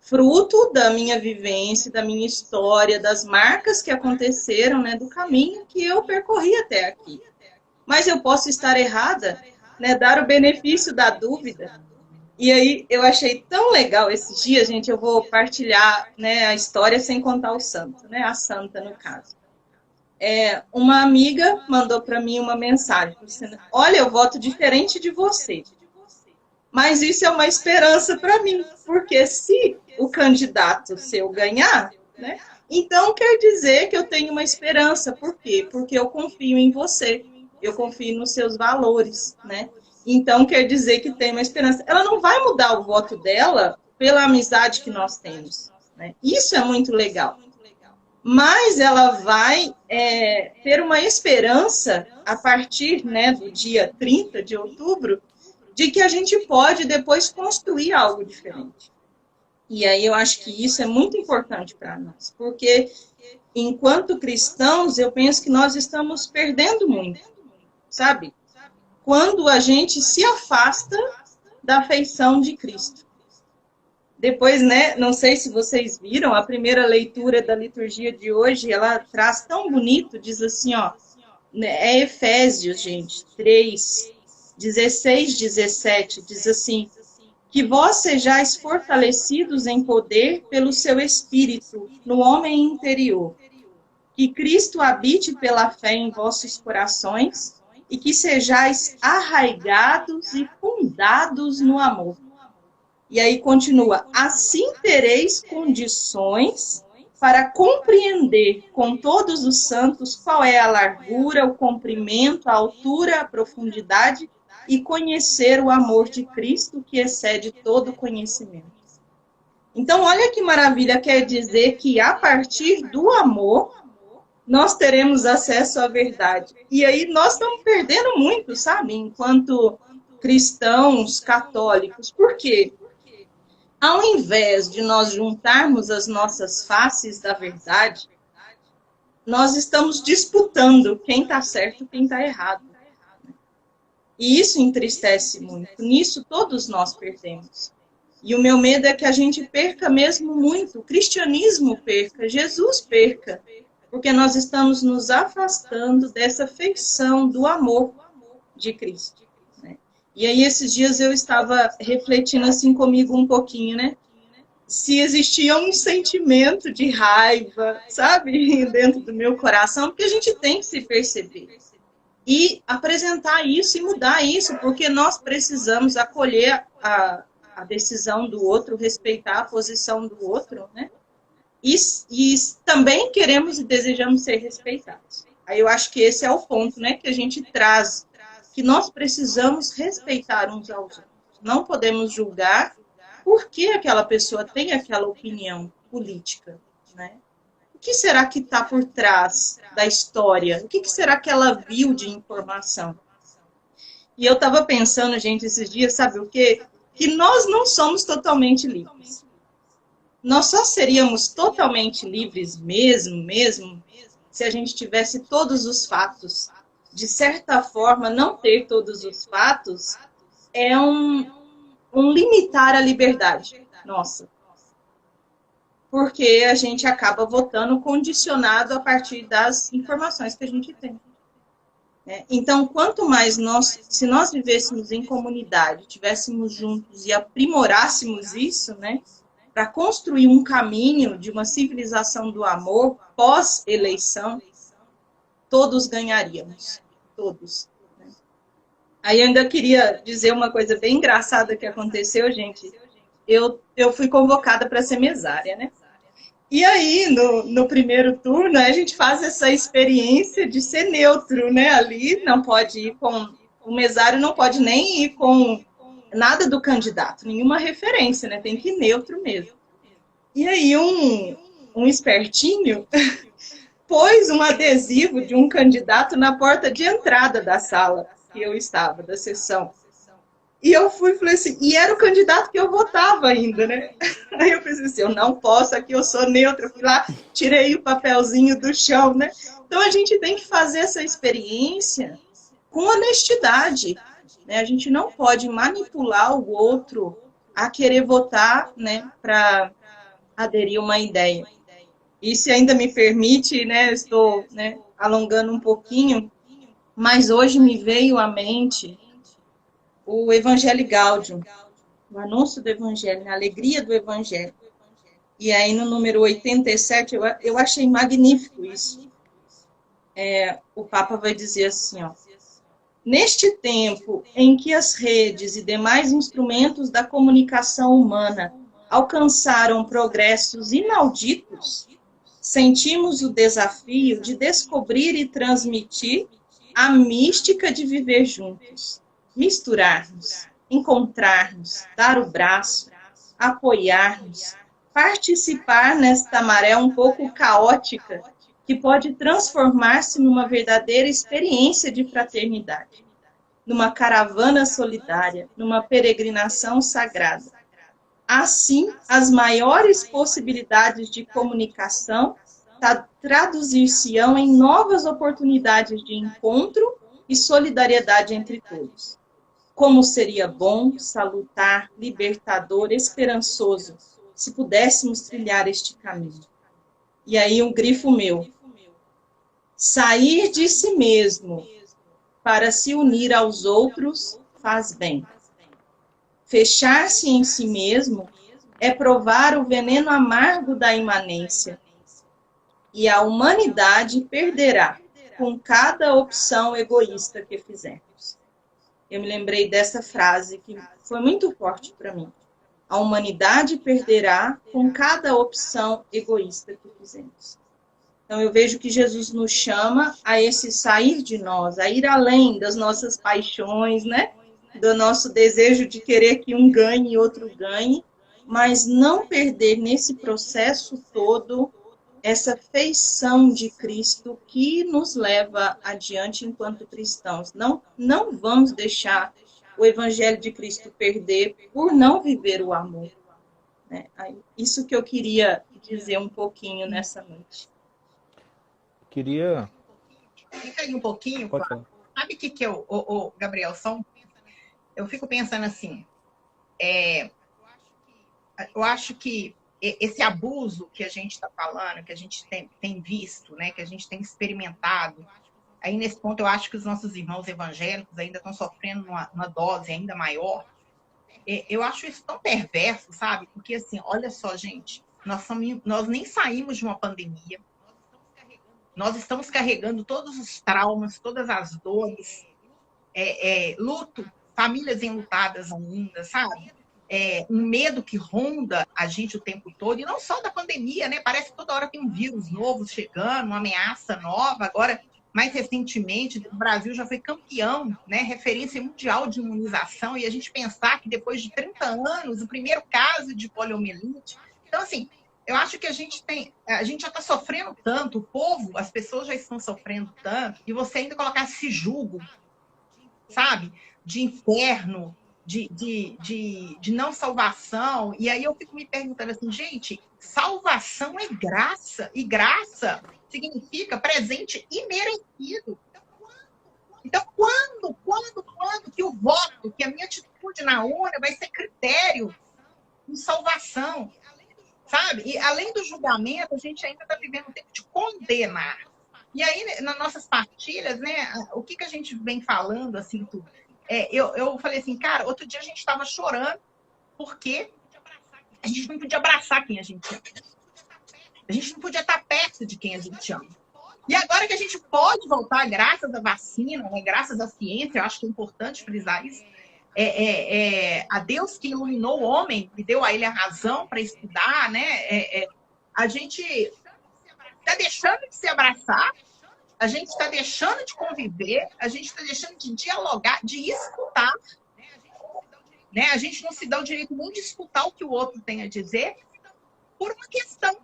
fruto da minha vivência, da minha história, das marcas que aconteceram, né, do caminho que eu percorri até aqui. Mas eu posso estar errada, né, dar o benefício da dúvida. E aí eu achei tão legal esses dias, gente, eu vou partilhar, né, a história sem contar o santo, né, a santa no caso. Uma amiga mandou para mim uma mensagem, dizendo, olha, eu voto diferente de você. Mas isso é uma esperança para mim, porque se o candidato seu ganhar, né, então quer dizer que eu tenho uma esperança. Por quê? Porque eu confio em você, eu confio nos seus valores, né? Então quer dizer que tem uma esperança. Ela não vai mudar o voto dela pela amizade que nós temos, né? Isso é muito legal. Mas ela vai ter uma esperança a partir, né, do dia 30 de outubro, de que a gente pode depois construir algo diferente. E aí eu acho que isso é muito importante para nós, porque enquanto cristãos, eu penso que nós estamos perdendo muito, sabe? Quando a gente se afasta da afeição de Cristo. Depois, né, não sei se vocês viram, a primeira leitura da liturgia de hoje, ela traz tão bonito, diz assim, ó, é Efésios, gente, 3, 16, 17, diz assim, que vós sejais fortalecidos em poder pelo seu Espírito no homem interior, que Cristo habite pela fé em vossos corações e que sejais arraigados e fundados no amor. E aí continua, assim tereis condições para compreender com todos os santos qual é a largura, o comprimento, a altura, a profundidade e conhecer o amor de Cristo que excede todo conhecimento. Então, olha que maravilha, quer dizer que a partir do amor, nós teremos acesso à verdade. E aí nós estamos perdendo muito, sabe? Enquanto cristãos católicos. Por quê? Ao invés de nós juntarmos as nossas faces da verdade, nós estamos disputando quem está certo e quem está errado. E isso entristece muito. Nisso todos nós perdemos. E o meu medo é que a gente perca mesmo muito. O cristianismo perca, Jesus perca. Porque nós estamos nos afastando dessa feição do amor de Cristo. Né? E aí esses dias eu estava refletindo assim comigo um pouquinho, né? Se existia um sentimento de raiva, sabe? Dentro do meu coração, porque a gente tem que se perceber. E apresentar isso e mudar isso, porque nós precisamos acolher a decisão do outro, respeitar a posição do outro, né? E também queremos e desejamos ser respeitados. Aí eu acho que esse é o ponto, né, que a gente traz, que nós precisamos respeitar uns aos outros. Não podemos julgar por que aquela pessoa tem aquela opinião política, né? O que será que está por trás da história? O que será que ela viu de informação? E eu estava pensando, gente, esses dias, sabe o quê? Que nós não somos totalmente livres. Nós só seríamos totalmente livres mesmo, se a gente tivesse todos os fatos. De certa forma, não ter todos os fatos é um limitar a liberdade nossa. Porque a gente acaba votando condicionado a partir das informações que a gente tem. Então, quanto mais se nós vivêssemos em comunidade, estivéssemos juntos e aprimorássemos isso, né, para construir um caminho de uma civilização do amor pós-eleição, todos ganharíamos, todos. Né? Aí eu ainda queria dizer uma coisa bem engraçada que aconteceu, gente. Eu fui convocada para ser mesária, né? E aí, no primeiro turno, a gente faz essa experiência de ser neutro, né? Ali não pode ir com... O mesário não pode nem ir com nada do candidato, nenhuma referência, né? Tem que ir neutro mesmo. E aí, um espertinho pôs um adesivo de um candidato na porta de entrada da sala que eu estava, da sessão. E eu falei assim, e era o candidato que eu votava ainda, né? Aí eu pensei assim, eu não posso, aqui eu sou neutra. Eu fui lá, tirei o papelzinho do chão, né? Então a gente tem que fazer essa experiência com honestidade, né? A gente não pode manipular o outro a querer votar, né, para aderir a uma ideia. E se ainda me permite, né, eu estou, né, alongando um pouquinho, mas hoje me veio à mente o Evangelho Gaudium, o anúncio do Evangelho, a alegria do Evangelho. E aí no número 87, eu achei magnífico isso. O Papa vai dizer assim, ó, neste tempo em que as redes e demais instrumentos da comunicação humana alcançaram progressos inauditos, sentimos o desafio de descobrir e transmitir a mística de viver juntos. Misturar-nos, encontrar-nos, dar o braço, apoiar-nos, participar nesta maré um pouco caótica, que pode transformar-se numa verdadeira experiência de fraternidade, numa caravana solidária, numa peregrinação sagrada. Assim, as maiores possibilidades de comunicação traduzir-se-ão em novas oportunidades de encontro e solidariedade entre todos. Como seria bom, salutar, libertador, esperançoso, se pudéssemos trilhar este caminho. E aí um grifo meu. Sair de si mesmo para se unir aos outros faz bem. Fechar-se em si mesmo é provar o veneno amargo da imanência. E a humanidade perderá com cada opção egoísta que fizermos. Eu me lembrei dessa frase que foi muito forte para mim. A humanidade perderá com cada opção egoísta que fizemos. Então eu vejo que Jesus nos chama a esse sair de nós, a ir além das nossas paixões, né? Do nosso desejo de querer que um ganhe e outro ganhe, mas não perder nesse processo todo essa feição de Cristo que nos leva adiante enquanto cristãos. Não vamos deixar o Evangelho de Cristo perder por não viver o amor. Né? Isso que eu queria dizer um pouquinho nessa noite. Queria... Fica aí um pouquinho, Pode Flávio. falar. Sabe o que Gabriel, eu fico pensando assim, eu acho que esse abuso que a gente está falando, que a gente tem visto, né, que a gente tem experimentado, aí nesse ponto eu acho que os nossos irmãos evangélicos ainda estão sofrendo uma dose ainda maior. Eu acho isso tão perverso, sabe? Porque assim, olha só, gente, nós nem saímos de uma pandemia, nós estamos carregando todos os traumas, todas as dores, luto, famílias enlutadas ainda, sabe? Um medo que ronda a gente o tempo todo, e não só da pandemia, né? Parece que toda hora tem um vírus novo chegando, uma ameaça nova. Agora, mais recentemente, o Brasil já foi campeão, né? Referência mundial de imunização, e a gente pensar que depois de 30 anos, o primeiro caso de poliomielite. Então, assim, eu acho que a gente já está sofrendo tanto, o povo, as pessoas já estão sofrendo tanto, e você ainda colocar esse jugo, sabe? De inferno, de não salvação. E aí eu fico me perguntando assim, gente, salvação é graça, e graça significa presente imerecido. Então, quando que o voto, que a minha atitude na urna vai ser critério de salvação, sabe? E além do julgamento, a gente ainda está vivendo um tempo de condenar. E aí, nas nossas partilhas, né, o que a gente vem falando, assim, tudo? Eu falei assim, cara, outro dia a gente estava chorando porque a gente não podia abraçar quem a gente ama. A gente não podia estar perto de quem a gente ama. E agora que a gente pode voltar, graças à vacina, né, graças à ciência, eu acho que é importante frisar isso, a Deus que iluminou o homem e deu a ele a razão para estudar, né? A gente está deixando de se abraçar, a gente está deixando de conviver, a gente está deixando de dialogar, de escutar. Né? A gente não se dá o direito nem de escutar o que o outro tem a dizer por uma questão.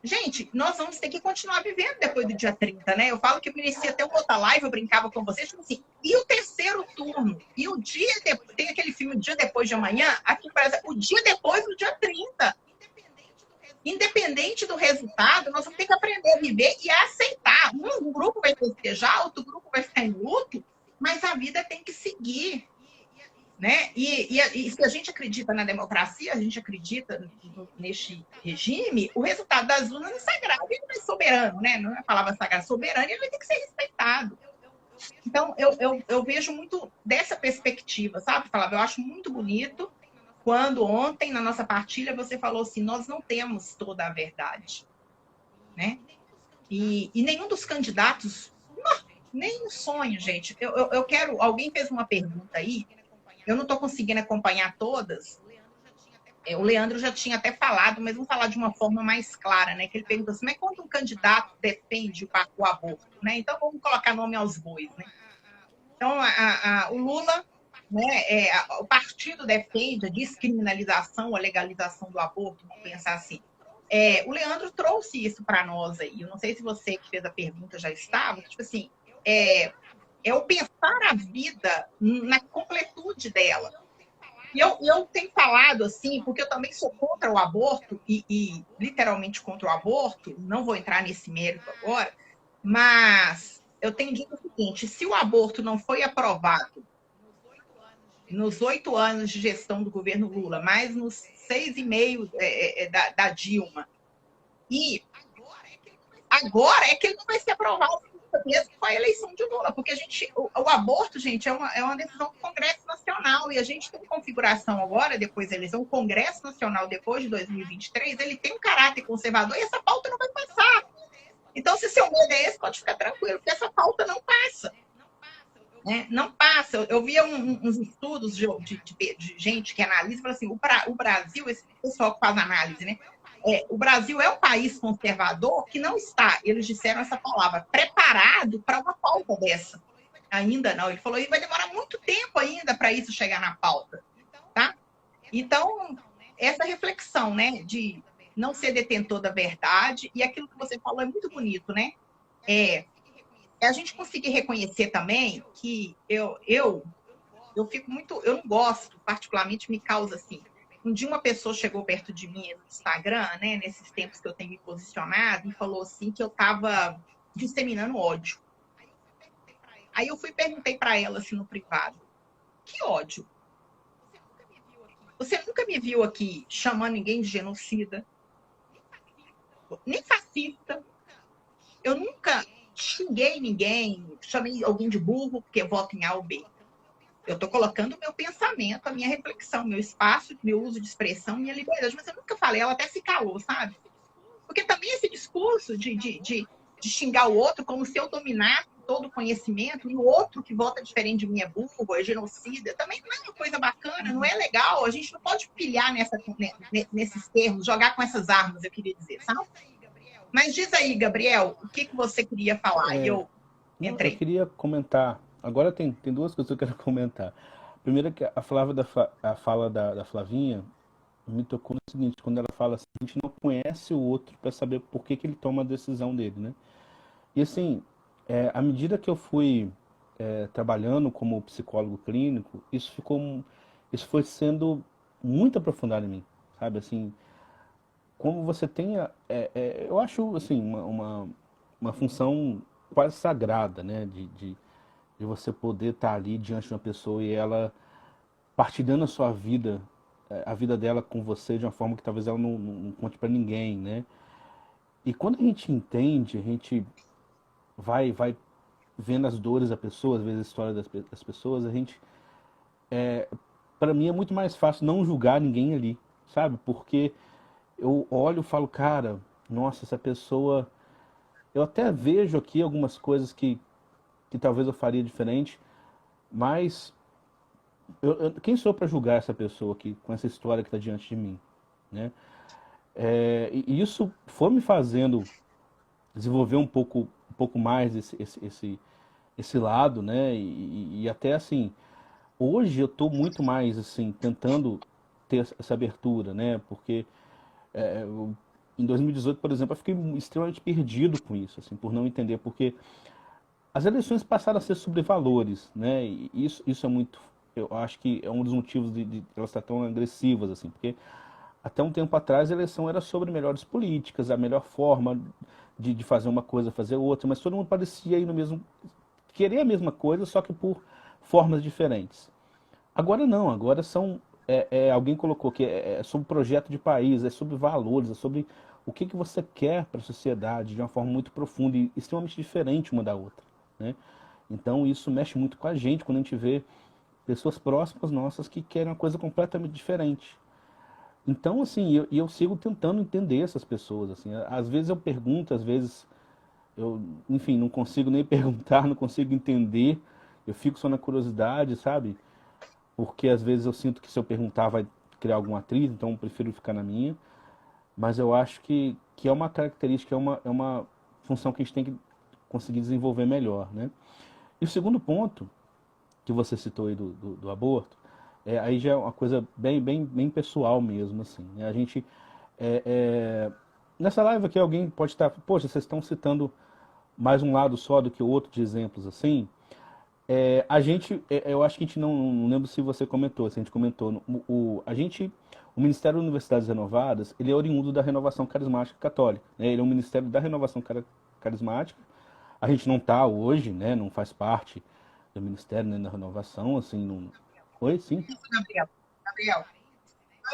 Gente, nós vamos ter que continuar vivendo depois do dia 30, né? Eu falo que eu merecia até uma outra live, eu brincava com vocês, tipo assim, e o terceiro turno? E o dia depois, tem aquele filme O Dia Depois de Amanhã, aqui parece o dia depois do dia 30. Independente do resultado, nós vamos ter que aprender a viver e a aceitar. Um grupo vai festejar, outro grupo vai ficar em luto, mas a vida tem que seguir. Né? E se a gente acredita na democracia, a gente acredita neste regime, o resultado das urnas é sagrado, ele não é soberano, né? Não é a palavra sagrada, soberano, ele vai ter que ser respeitado. Então, eu vejo muito dessa perspectiva, sabe, Flávio? Eu acho muito bonito quando ontem, na nossa partilha, você falou assim, nós não temos toda a verdade. Né? E nenhum dos candidatos, nem um sonho, gente. Eu quero... Alguém fez uma pergunta aí, eu não estou conseguindo acompanhar todas. O Leandro já tinha até falado, mas vamos falar de uma forma mais clara, né? Que ele perguntou assim, mas quando um candidato defende o aborto, né? Então vamos colocar nome aos bois, né? Então, o Lula, né? O partido defende a descriminalização, a legalização do aborto, vamos pensar assim. O Leandro trouxe isso para nós aí. Eu não sei se você que fez a pergunta já estava, tipo assim, o pensar a vida na completude dela. E eu tenho falado assim, porque eu também sou contra o aborto, e literalmente contra o aborto, não vou entrar nesse mérito agora, mas eu tenho dito o seguinte, se o aborto não foi aprovado nos 8 anos de gestão do governo Lula, mais nos 6,5 da Dilma, e agora é que ele não vai ser aprovado mesmo com a eleição de Lula, porque o aborto, gente, é uma decisão do Congresso Nacional, e a gente tem configuração agora, depois da eleição, o Congresso Nacional, depois de 2023, ele tem um caráter conservador, e essa pauta não vai passar. Então, se seu medo é esse, pode ficar tranquilo, porque essa pauta não passa. Né? Não passa. Eu via uns estudos de gente que analisa, e fala assim, o Brasil, esse pessoal que faz análise, né? O Brasil é um país conservador que não está, eles disseram essa palavra, preparado para uma pauta dessa. Ainda não. Ele falou que vai demorar muito tempo ainda para isso chegar na pauta. Tá? Então, essa reflexão, né, de não ser detentor da verdade, e aquilo que você falou é muito bonito, né? A gente conseguir reconhecer também que eu eu não gosto, particularmente me causa assim. Um dia uma pessoa chegou perto de mim no Instagram, né, nesses tempos que eu tenho me posicionado, e falou assim que eu estava disseminando ódio. Aí eu fui e perguntei para ela assim no privado: que ódio? Você nunca me viu aqui chamando ninguém de genocida, nem fascista. Eu nunca xinguei ninguém, chamei alguém de burro porque vota em A ou B. Eu estou colocando o meu pensamento, a minha reflexão, meu espaço, meu uso de expressão, minha liberdade. Mas eu nunca falei, ela até se calou, sabe? Porque também esse discurso de xingar o outro como se eu dominasse todo o conhecimento e o outro que vota diferente de mim é burro, é genocida, também não é uma coisa bacana, não é legal. A gente não pode pilhar nesses termos, jogar com essas armas, eu queria dizer, sabe? Mas diz aí, Gabriel, o que você queria falar? Eu entrei. Eu queria comentar. Agora tem duas coisas que eu quero comentar. Primeiro é que a fala da Flavinha me tocou no seguinte, quando ela fala assim, a gente não conhece o outro para saber por que ele toma a decisão dele, né? E assim, à medida que eu fui trabalhando como psicólogo clínico, isso foi sendo muito aprofundado em mim, sabe? Assim, como você tenha, eu acho assim uma função quase sagrada, né? De você poder estar ali diante de uma pessoa e ela partilhando a sua vida, a vida dela com você de uma forma que talvez ela não conte para ninguém, né? E quando a gente entende, a gente vai vendo as dores da pessoa, às vezes a história das pessoas, a gente, para mim é muito mais fácil não julgar ninguém ali, sabe? Porque eu olho e falo, cara, nossa, essa pessoa, eu até vejo aqui algumas coisas que talvez eu faria diferente, mas quem sou para julgar essa pessoa aqui com essa história que está diante de mim, né? E isso foi me fazendo desenvolver um pouco mais esse lado, né? E até assim, hoje eu estou muito mais assim tentando ter essa abertura, né? Porque em 2018, por exemplo, eu fiquei extremamente perdido com isso, assim, por não entender, porque as eleições passaram a ser sobre valores, né? E isso é muito, eu acho que é um dos motivos de elas estar tão agressivas, assim, porque até um tempo atrás a eleição era sobre melhores políticas, a melhor forma de fazer uma coisa, fazer outra, mas todo mundo parecia ir no mesmo, querer a mesma coisa, só que por formas diferentes. Agora não, agora são, alguém colocou que é sobre projeto de país, é sobre valores, é sobre o que você quer para a sociedade de uma forma muito profunda e extremamente diferente uma da outra, né? Então isso mexe muito com a gente quando a gente vê pessoas próximas nossas que querem uma coisa completamente diferente. Então, assim, eu sigo tentando entender essas pessoas, assim, às vezes eu pergunto, às vezes eu, enfim, não consigo nem perguntar, não consigo entender, eu fico só na curiosidade, sabe? Porque às vezes eu sinto que se eu perguntar vai criar algum atrito, então eu prefiro ficar na minha, mas eu acho que é uma característica, é uma função que a gente tem que conseguir desenvolver melhor, né? E o segundo ponto, que você citou aí do aborto, aí já é uma coisa bem pessoal mesmo, assim, né? A gente, nessa live aqui alguém pode estar, poxa, vocês estão citando mais um lado só do que o outro de exemplos, assim. A gente, eu acho que a gente não lembro se você comentou, se a gente comentou, o Ministério das Universidades Renovadas, ele é oriundo da Renovação Carismática Católica, né? Ele é um Ministério da Renovação Carismática. A gente não está hoje, né? Não faz parte do Ministério, né, da Renovação, assim, não... Oi, sim. Gabriel,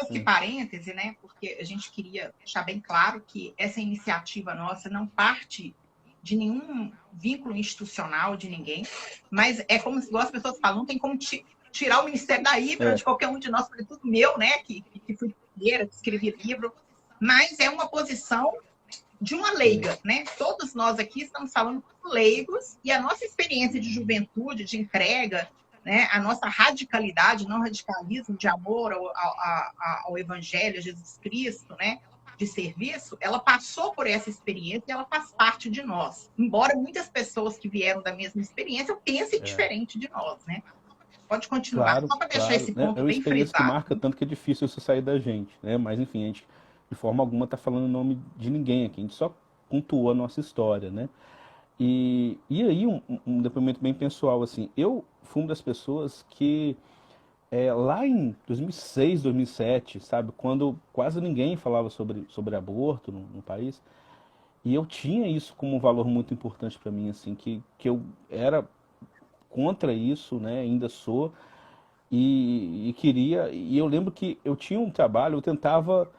esse parêntese, né? Porque a gente queria deixar bem claro que essa iniciativa nossa não parte de nenhum vínculo institucional de ninguém, mas é como se as pessoas falam, não tem como tirar o Ministério da Híbrido de qualquer um de nós, porque tudo meu, né? Que fui primeira, que escrevi livro, mas é uma posição de uma leiga, né? Todos nós aqui estamos falando como leigos e a nossa experiência de juventude, de entrega, né? A nossa radicalidade, não radicalismo, de amor ao Evangelho, a Jesus Cristo, né? De serviço, ela passou por essa experiência e ela faz parte de nós. Embora muitas pessoas que vieram da mesma experiência pensem diferente de nós, né? Pode continuar, claro, só para deixar esse ponto né? É uma bem experiência frisado. que marca tanto que é difícil isso sair da gente, né? Mas enfim, a gente de forma alguma está falando o nome de ninguém aqui, a gente só pontuou a nossa história, né? E aí, um depoimento bem pessoal, assim, eu fui uma das pessoas que, lá em 2006, 2007, sabe, quando quase ninguém falava sobre aborto no país, e eu tinha isso como um valor muito importante para mim, assim, que eu era contra isso, né, ainda sou, e queria, e eu lembro que eu tinha um trabalho, eu tentava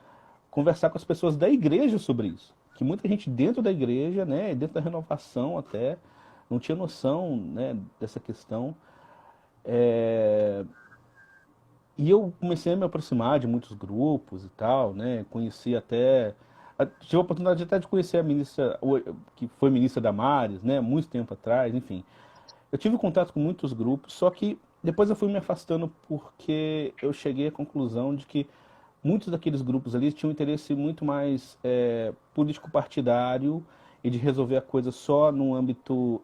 conversar com as pessoas da igreja sobre isso. Que muita gente dentro da igreja, né, dentro da renovação até, não tinha noção, né, dessa questão. É, E eu comecei a me aproximar de muitos grupos e tal, né, conheci até... Tive a oportunidade até de conhecer a ministra, que foi ministra Damares, né, muito tempo atrás, enfim. Eu tive contato com muitos grupos, só que depois eu fui me afastando porque eu cheguei à conclusão de que muitos daqueles grupos ali tinham um interesse muito mais político-partidário e de resolver a coisa só no âmbito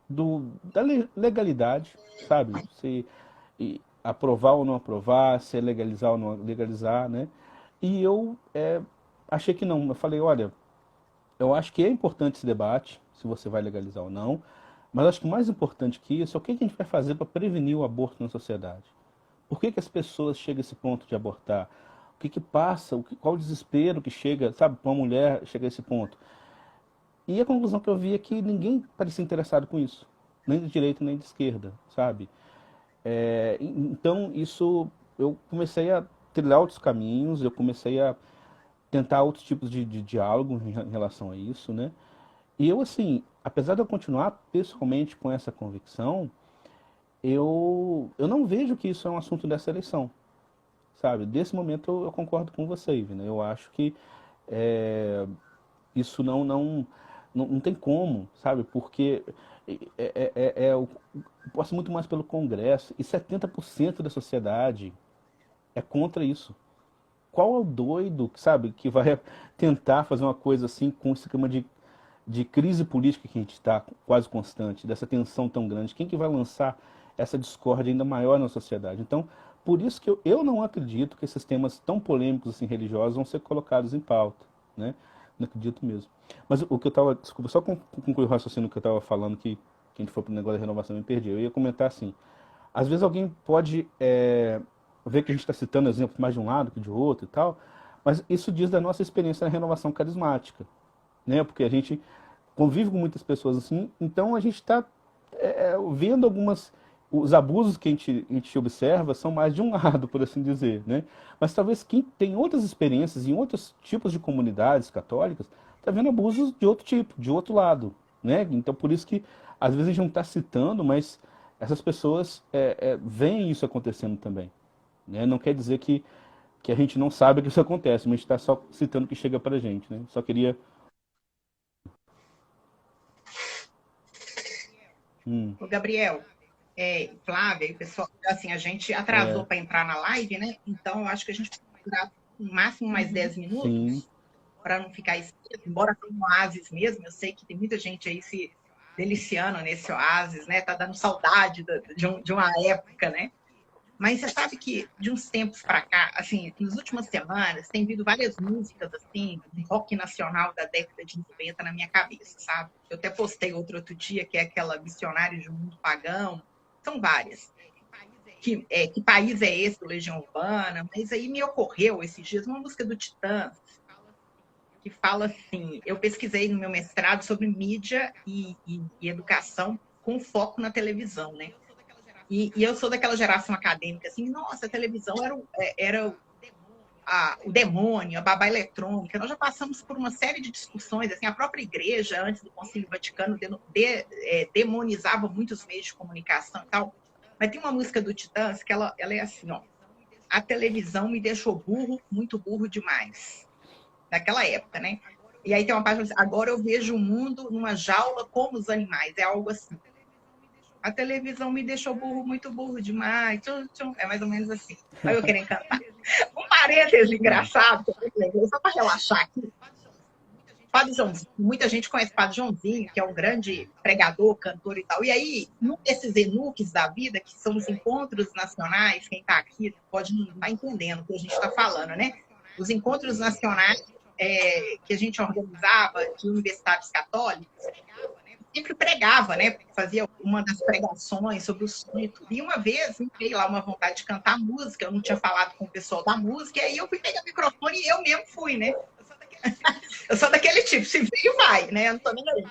da legalidade, sabe? Se aprovar ou não aprovar, se é legalizar ou não legalizar, né? E eu achei que não. Eu falei, olha, eu acho que é importante esse debate, se você vai legalizar ou não, mas acho que mais importante que isso é o que a gente vai fazer para prevenir o aborto na sociedade. Por que as pessoas chegam a esse ponto de abortar? O que passa? Qual o desespero que chega, sabe, para uma mulher chegar a esse ponto? E a conclusão que eu vi é que ninguém parecia interessado com isso. Nem de direita, nem de esquerda, sabe? Então, isso, eu comecei a trilhar outros caminhos, eu comecei a tentar outros tipos de diálogo em relação a isso, né? E eu, assim, apesar de eu continuar pessoalmente com essa convicção, eu não vejo que isso é um assunto dessa eleição, sabe? Desse momento eu concordo com você, Ivna. Eu acho que isso não tem como, sabe? Porque passa muito mais pelo Congresso e 70% da sociedade é contra isso. Qual é o doido, sabe, que vai tentar fazer uma coisa assim com esse clima de crise política que a gente está quase constante, dessa tensão tão grande? Quem que vai lançar essa discórdia ainda maior na sociedade? Então, por isso que eu não acredito que esses temas tão polêmicos assim, religiosos vão ser colocados em pauta, né? Não acredito mesmo. Mas o que eu estava, desculpa, só concluir o raciocínio que eu estava falando, que a gente foi para o negócio da renovação e me perdi. Eu ia comentar assim, às vezes alguém pode ver que a gente está citando exemplos mais de um lado que de outro e tal, mas isso diz da nossa experiência na renovação carismática, né? Porque a gente convive com muitas pessoas assim, então a gente está vendo os abusos que a gente observa são mais de um lado, por assim dizer, né? Mas talvez quem tem outras experiências em outros tipos de comunidades católicas está vendo abusos de outro tipo, de outro lado, né? Então por isso que às vezes a gente não está citando, mas essas pessoas veem isso acontecendo também, né? Não quer dizer que a gente não sabe que isso acontece, mas a gente está só citando o que chega para a gente, né? Só queria... O Gabriel, Flávia e pessoal, assim, a gente atrasou para entrar na live, né? Então, eu acho que a gente vai durar no máximo mais 10 minutos para não ficar esquecido, embora tenha um oásis mesmo. Eu sei que tem muita gente aí se deliciando nesse oásis, né? Tá dando saudade de uma época, né? Mas você sabe que de uns tempos para cá, assim, nas últimas semanas, tem vindo várias músicas, assim, de rock nacional da década de 90 na minha cabeça, sabe? Eu até postei outro dia, que é aquela Missionários de um Mundo Pagão. São várias. Que país é esse, do Legião Urbana? Mas aí me ocorreu esses dias uma música do Titãs, que fala assim, eu pesquisei no meu mestrado sobre mídia e educação com foco na televisão, né? E eu sou daquela geração acadêmica, assim, nossa, a televisão era o demônio, a babá eletrônica. Nós já passamos por uma série de discussões, assim, a própria igreja, antes do Concílio Vaticano, demonizava muitos meios de comunicação e tal. Mas tem uma música do Titãs que ela é assim, ó, a televisão me deixou burro, muito burro demais. Naquela época, né? E aí tem uma página assim, agora eu vejo o mundo numa jaula como os animais. É algo assim. A televisão me deixou burro, muito burro demais. Tchum, tchum. É mais ou menos assim. Aí eu querendo cantar. Um parênteses engraçado, só para relaxar aqui. Padre Joãozinho, muita gente conhece o Padre Joãozinho, que é um grande pregador, cantor e tal. E aí, num desses ENUCs da vida, que são os encontros nacionais, quem está aqui pode não estar entendendo o que a gente está falando, né? Os encontros nacionais que a gente organizava de universitários católicos, sempre pregava, né? Fazia uma das pregações sobre o sonho e tudo. E uma vez me veio lá uma vontade de cantar música, eu não tinha falado com o pessoal da música, e aí eu fui pegar o microfone e eu mesmo fui, né? Eu sou daquele tipo, se veio, vai, né? Eu não tô nem aí.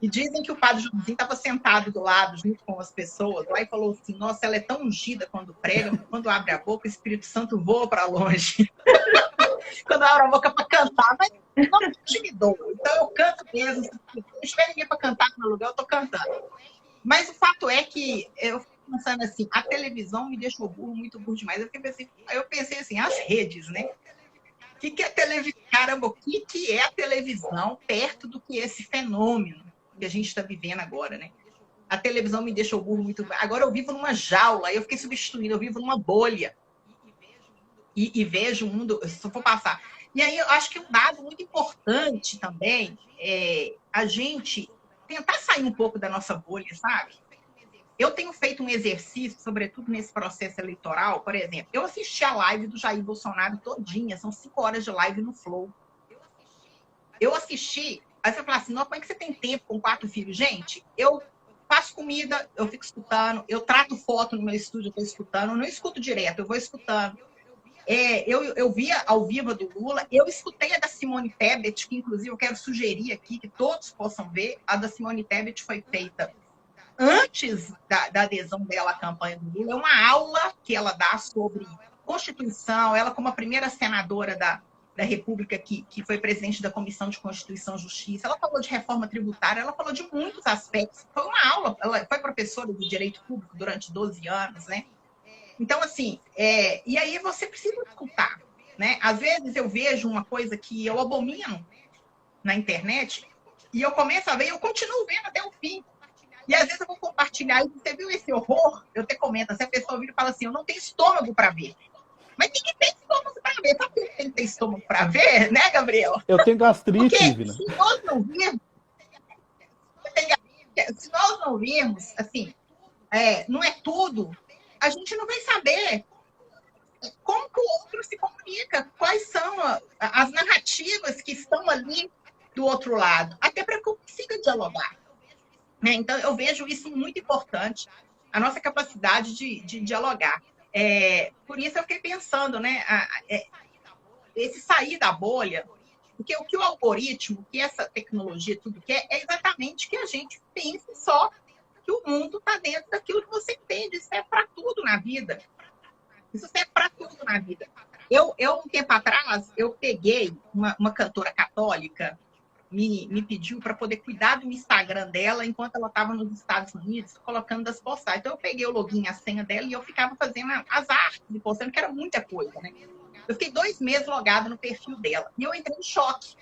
E dizem que o padre Joãozinho estava sentado do lado, junto com as pessoas, lá e falou assim: nossa, ela é tão ungida quando prega, quando abre a boca, o Espírito Santo voa para longe. Quando abre a boca para cantar, mas não me intimidou. Então eu canto mesmo. Se não tiver ninguém para cantar no meu lugar, eu estou cantando. Mas o fato é que eu fico pensando assim: a televisão me deixou muito burro demais. Eu pensei assim: as redes, né? O que é televisão? Caramba, o que é a televisão perto do que esse fenômeno que a gente está vivendo agora, né? A televisão me deixou burro muito. Agora eu vivo numa jaula, eu fiquei substituindo, eu vivo numa bolha. E vejo o mundo, se eu for passar. E aí eu acho que um dado muito importante também é a gente tentar sair um pouco da nossa bolha, sabe? Eu tenho feito um exercício, sobretudo nesse processo eleitoral, por exemplo, eu assisti a live do Jair Bolsonaro todinha, são 5 horas de live no Flow. Eu assisti, aí você fala assim, não, como é que você tem tempo com 4 filhos? Gente, eu faço comida, eu fico escutando, eu trato foto no meu estúdio, eu estou escutando, eu não escuto direto, eu vou escutando. Eu via ao vivo a do Lula, eu escutei a da Simone Tebet, que inclusive eu quero sugerir aqui que todos possam ver, a da Simone Tebet foi feita antes da adesão dela à campanha do Lula, é uma aula que ela dá sobre Constituição, ela como a primeira senadora da República que foi presidente da Comissão de Constituição e Justiça, ela falou de reforma tributária, ela falou de muitos aspectos, foi uma aula, ela foi professora de Direito Público durante 12 anos, né? Então, assim, e aí você precisa escutar, né? Às vezes eu vejo uma coisa que eu abomino na internet e eu começo a ver e eu continuo vendo até o fim. E às vezes eu vou compartilhar e você viu esse horror? Eu te comento, se a pessoa vira e fala assim, eu não tenho estômago para ver. Mas ninguém tem estômago para ver. Sabe por que ele tem estômago para ver, né, Gabriel? Eu tenho gastrite, Porque Ivna. se nós não virmos, assim, não é tudo, a gente não vai saber como que o outro se comunica, quais são as narrativas que estão ali do outro lado, até para que eu consiga dialogar. Então, eu vejo isso muito importante, a nossa capacidade de dialogar. Por isso, eu fiquei pensando, né, esse sair da bolha, porque o que o algoritmo, o que essa tecnologia tudo quer, é exatamente que a gente pense só que o mundo está dentro daquilo que você entende. Isso é para tudo na vida. Isso serve para tudo na vida. Um tempo atrás, eu peguei uma cantora católica, me pediu para poder cuidar do Instagram dela enquanto ela estava nos Estados Unidos, colocando das postagens. Então, eu peguei o login, a senha dela, e eu ficava fazendo as artes e postando, que era muita coisa, né? Eu fiquei 2 meses logada no perfil dela. E eu entrei em choque.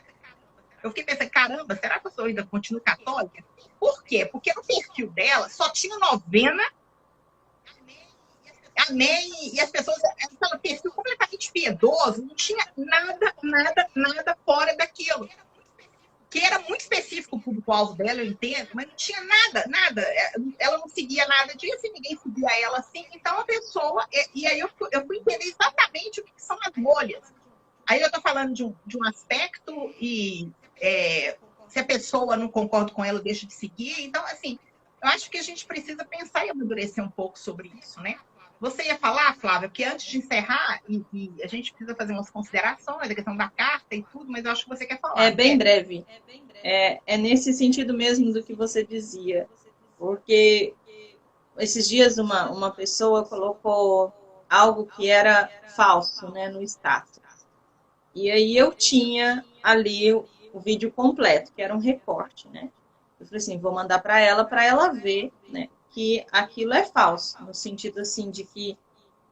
Eu fiquei pensando, caramba, será que eu sou ainda continuo católica? Por quê? Porque no perfil dela só tinha novena, amém, e as pessoas, aquele perfil completamente piedoso, não tinha nada fora daquilo. Que era muito específico o público-alvo dela, eu entendo, mas não tinha nada. Ela não seguia nada disso e ninguém seguia ela assim. Então, a pessoa... E aí eu fui entender exatamente o que são as bolhas. Aí eu estou falando de um aspecto e se a pessoa não concorda com ela, deixa de seguir. Então, assim, eu acho que a gente precisa pensar e amadurecer um pouco sobre isso, né? Você ia falar, Flávia, que antes de encerrar, e a gente precisa fazer umas considerações, a questão da carta e tudo, mas eu acho que você quer falar. É bem breve. É nesse sentido mesmo do que você dizia. Porque esses dias uma pessoa colocou algo que era falso, né, no status. E aí eu tinha ali o vídeo completo, que era um recorte, né? Eu falei assim, vou mandar para ela ver, né, que aquilo é falso, no sentido assim de que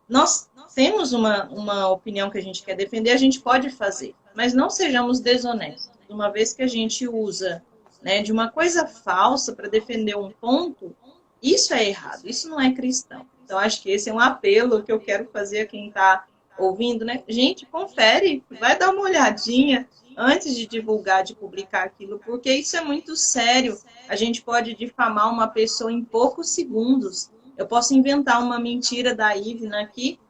nós temos uma opinião que a gente quer defender, a gente pode fazer, mas não sejamos desonestos. Uma vez que a gente usa, né, de uma coisa falsa para defender um ponto, isso é errado, isso não é cristão. Então, acho que esse é um apelo que eu quero fazer a quem está ouvindo, né? Gente, confere, vai dar uma olhadinha antes de divulgar, de publicar aquilo, porque isso é muito sério. A gente pode difamar uma pessoa em poucos segundos. Eu posso inventar uma mentira da Ivna aqui,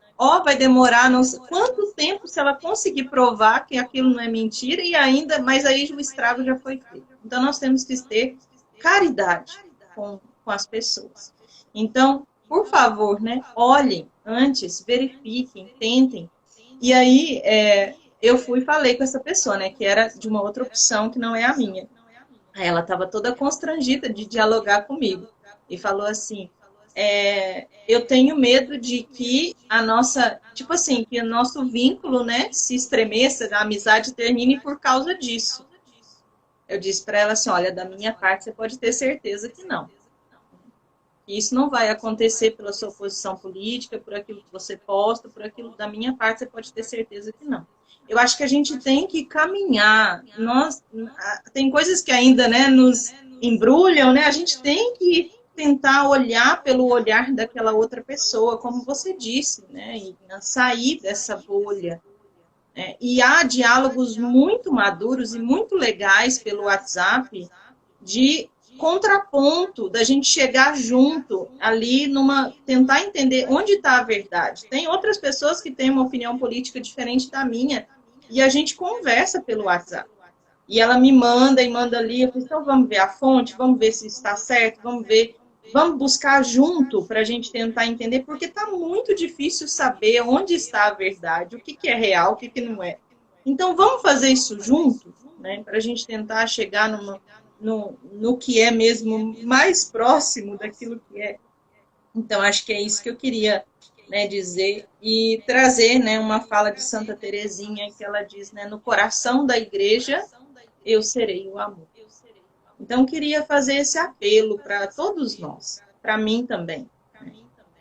vai demorar não sei quanto tempo se ela conseguir provar que aquilo não é mentira e ainda, mas aí o estrago já foi feito. Então, nós temos que ter caridade com as pessoas. Então, por favor, né, olhem antes, verifiquem, tentem. E aí, eu fui e falei com essa pessoa, né, que era de uma outra opção que não é a minha. Aí ela estava toda constrangida de dialogar comigo e falou assim, eu tenho medo de que a nossa, tipo assim, que o nosso vínculo, né, se estremeça, a amizade termine por causa disso. Eu disse para ela assim, olha, da minha parte você pode ter certeza que não. Isso não vai acontecer pela sua posição política, por aquilo que você posta, por aquilo da minha parte você pode ter certeza que não. Eu acho que a gente tem que caminhar. Tem coisas que ainda, né, nos embrulham, né? A gente tem que tentar olhar pelo olhar daquela outra pessoa, como você disse, né? E sair dessa bolha. E há diálogos muito maduros e muito legais pelo WhatsApp de contraponto, da gente chegar junto ali tentar entender onde está a verdade. Tem outras pessoas que têm uma opinião política diferente da minha e a gente conversa pelo WhatsApp. E ela me manda e manda ali, eu falo, então vamos ver a fonte, vamos ver se está certo, vamos buscar junto para a gente tentar entender, porque está muito difícil saber onde está a verdade, o que é real, o que não é. Então vamos fazer isso junto, né, para a gente tentar chegar no que é mesmo mais próximo daquilo que é. Então, acho que é isso que eu queria, né, dizer e trazer, né, uma fala de Santa Teresinha que ela diz, né, no coração da igreja eu serei o amor. Então, queria fazer esse apelo para todos nós, para mim também, né,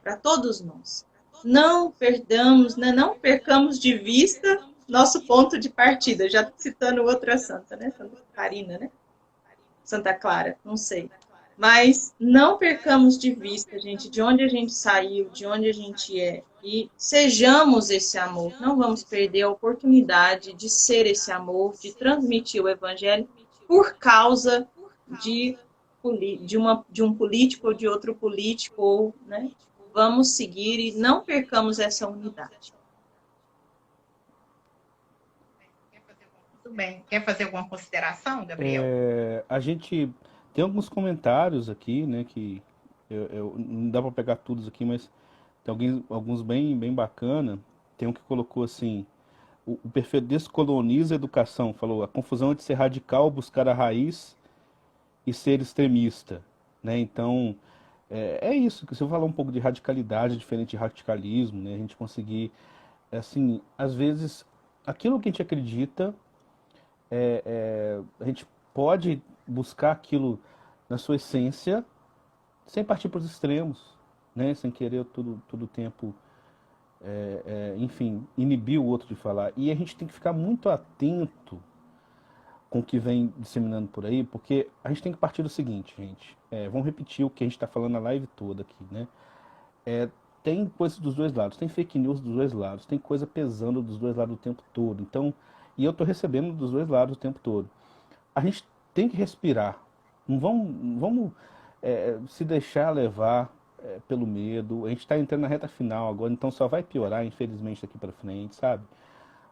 para todos nós. Não perdamos, né, não percamos de vista nosso ponto de partida, já citando outra santa, né, Santa Catarina, né? Santa Clara, não sei. Mas não percamos de vista, gente, de onde a gente saiu, de onde a gente é. E sejamos esse amor. Não vamos perder a oportunidade de ser esse amor, de transmitir o evangelho por causa de um político ou de outro político. Ou, né? Vamos seguir e não percamos essa unidade. Muito bem. Quer fazer alguma consideração, Gabriel? A gente tem alguns comentários aqui, né, que não dá para pegar todos aqui, mas tem alguns bem bacana. Tem um que colocou assim, o perfil descoloniza a educação, falou, a confusão entre ser radical, buscar a raiz e ser extremista, né? Então, é isso, que você falou um pouco de radicalidade, diferente de radicalismo, né? A gente conseguir, assim, às vezes, aquilo que a gente acredita, a gente pode buscar aquilo na sua essência, sem partir para os extremos, né? Sem querer todo o tempo, enfim, inibir o outro de falar. E a gente tem que ficar muito atento com o que vem disseminando por aí, porque a gente tem que partir do seguinte, gente. Vamos repetir o que a gente está falando na live toda aqui, né? Tem coisa dos dois lados, tem fake news dos dois lados, tem coisa pesando dos dois lados o tempo todo. Então, e eu estou recebendo dos dois lados o tempo todo. A gente tem que respirar. Não vamos se deixar levar pelo medo. A gente está entrando na reta final agora, então só vai piorar, infelizmente, daqui para frente, sabe?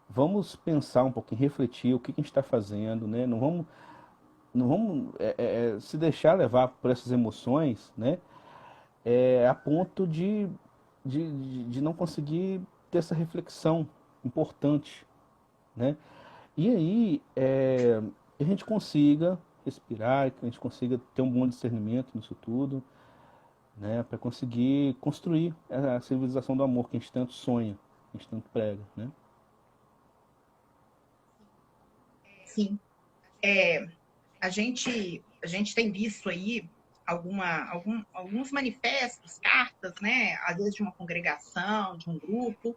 Vamos pensar um pouquinho, refletir o que a gente está fazendo, né? Não vamos se deixar levar por essas emoções, né? A ponto de não conseguir ter essa reflexão importante, né? E aí a gente consiga respirar, que a gente consiga ter um bom discernimento nisso tudo, né? Para conseguir construir a civilização do amor que a gente tanto sonha, a gente tanto prega, né? Sim. A gente tem visto aí alguns manifestos, cartas, né? Às vezes de uma congregação, de um grupo.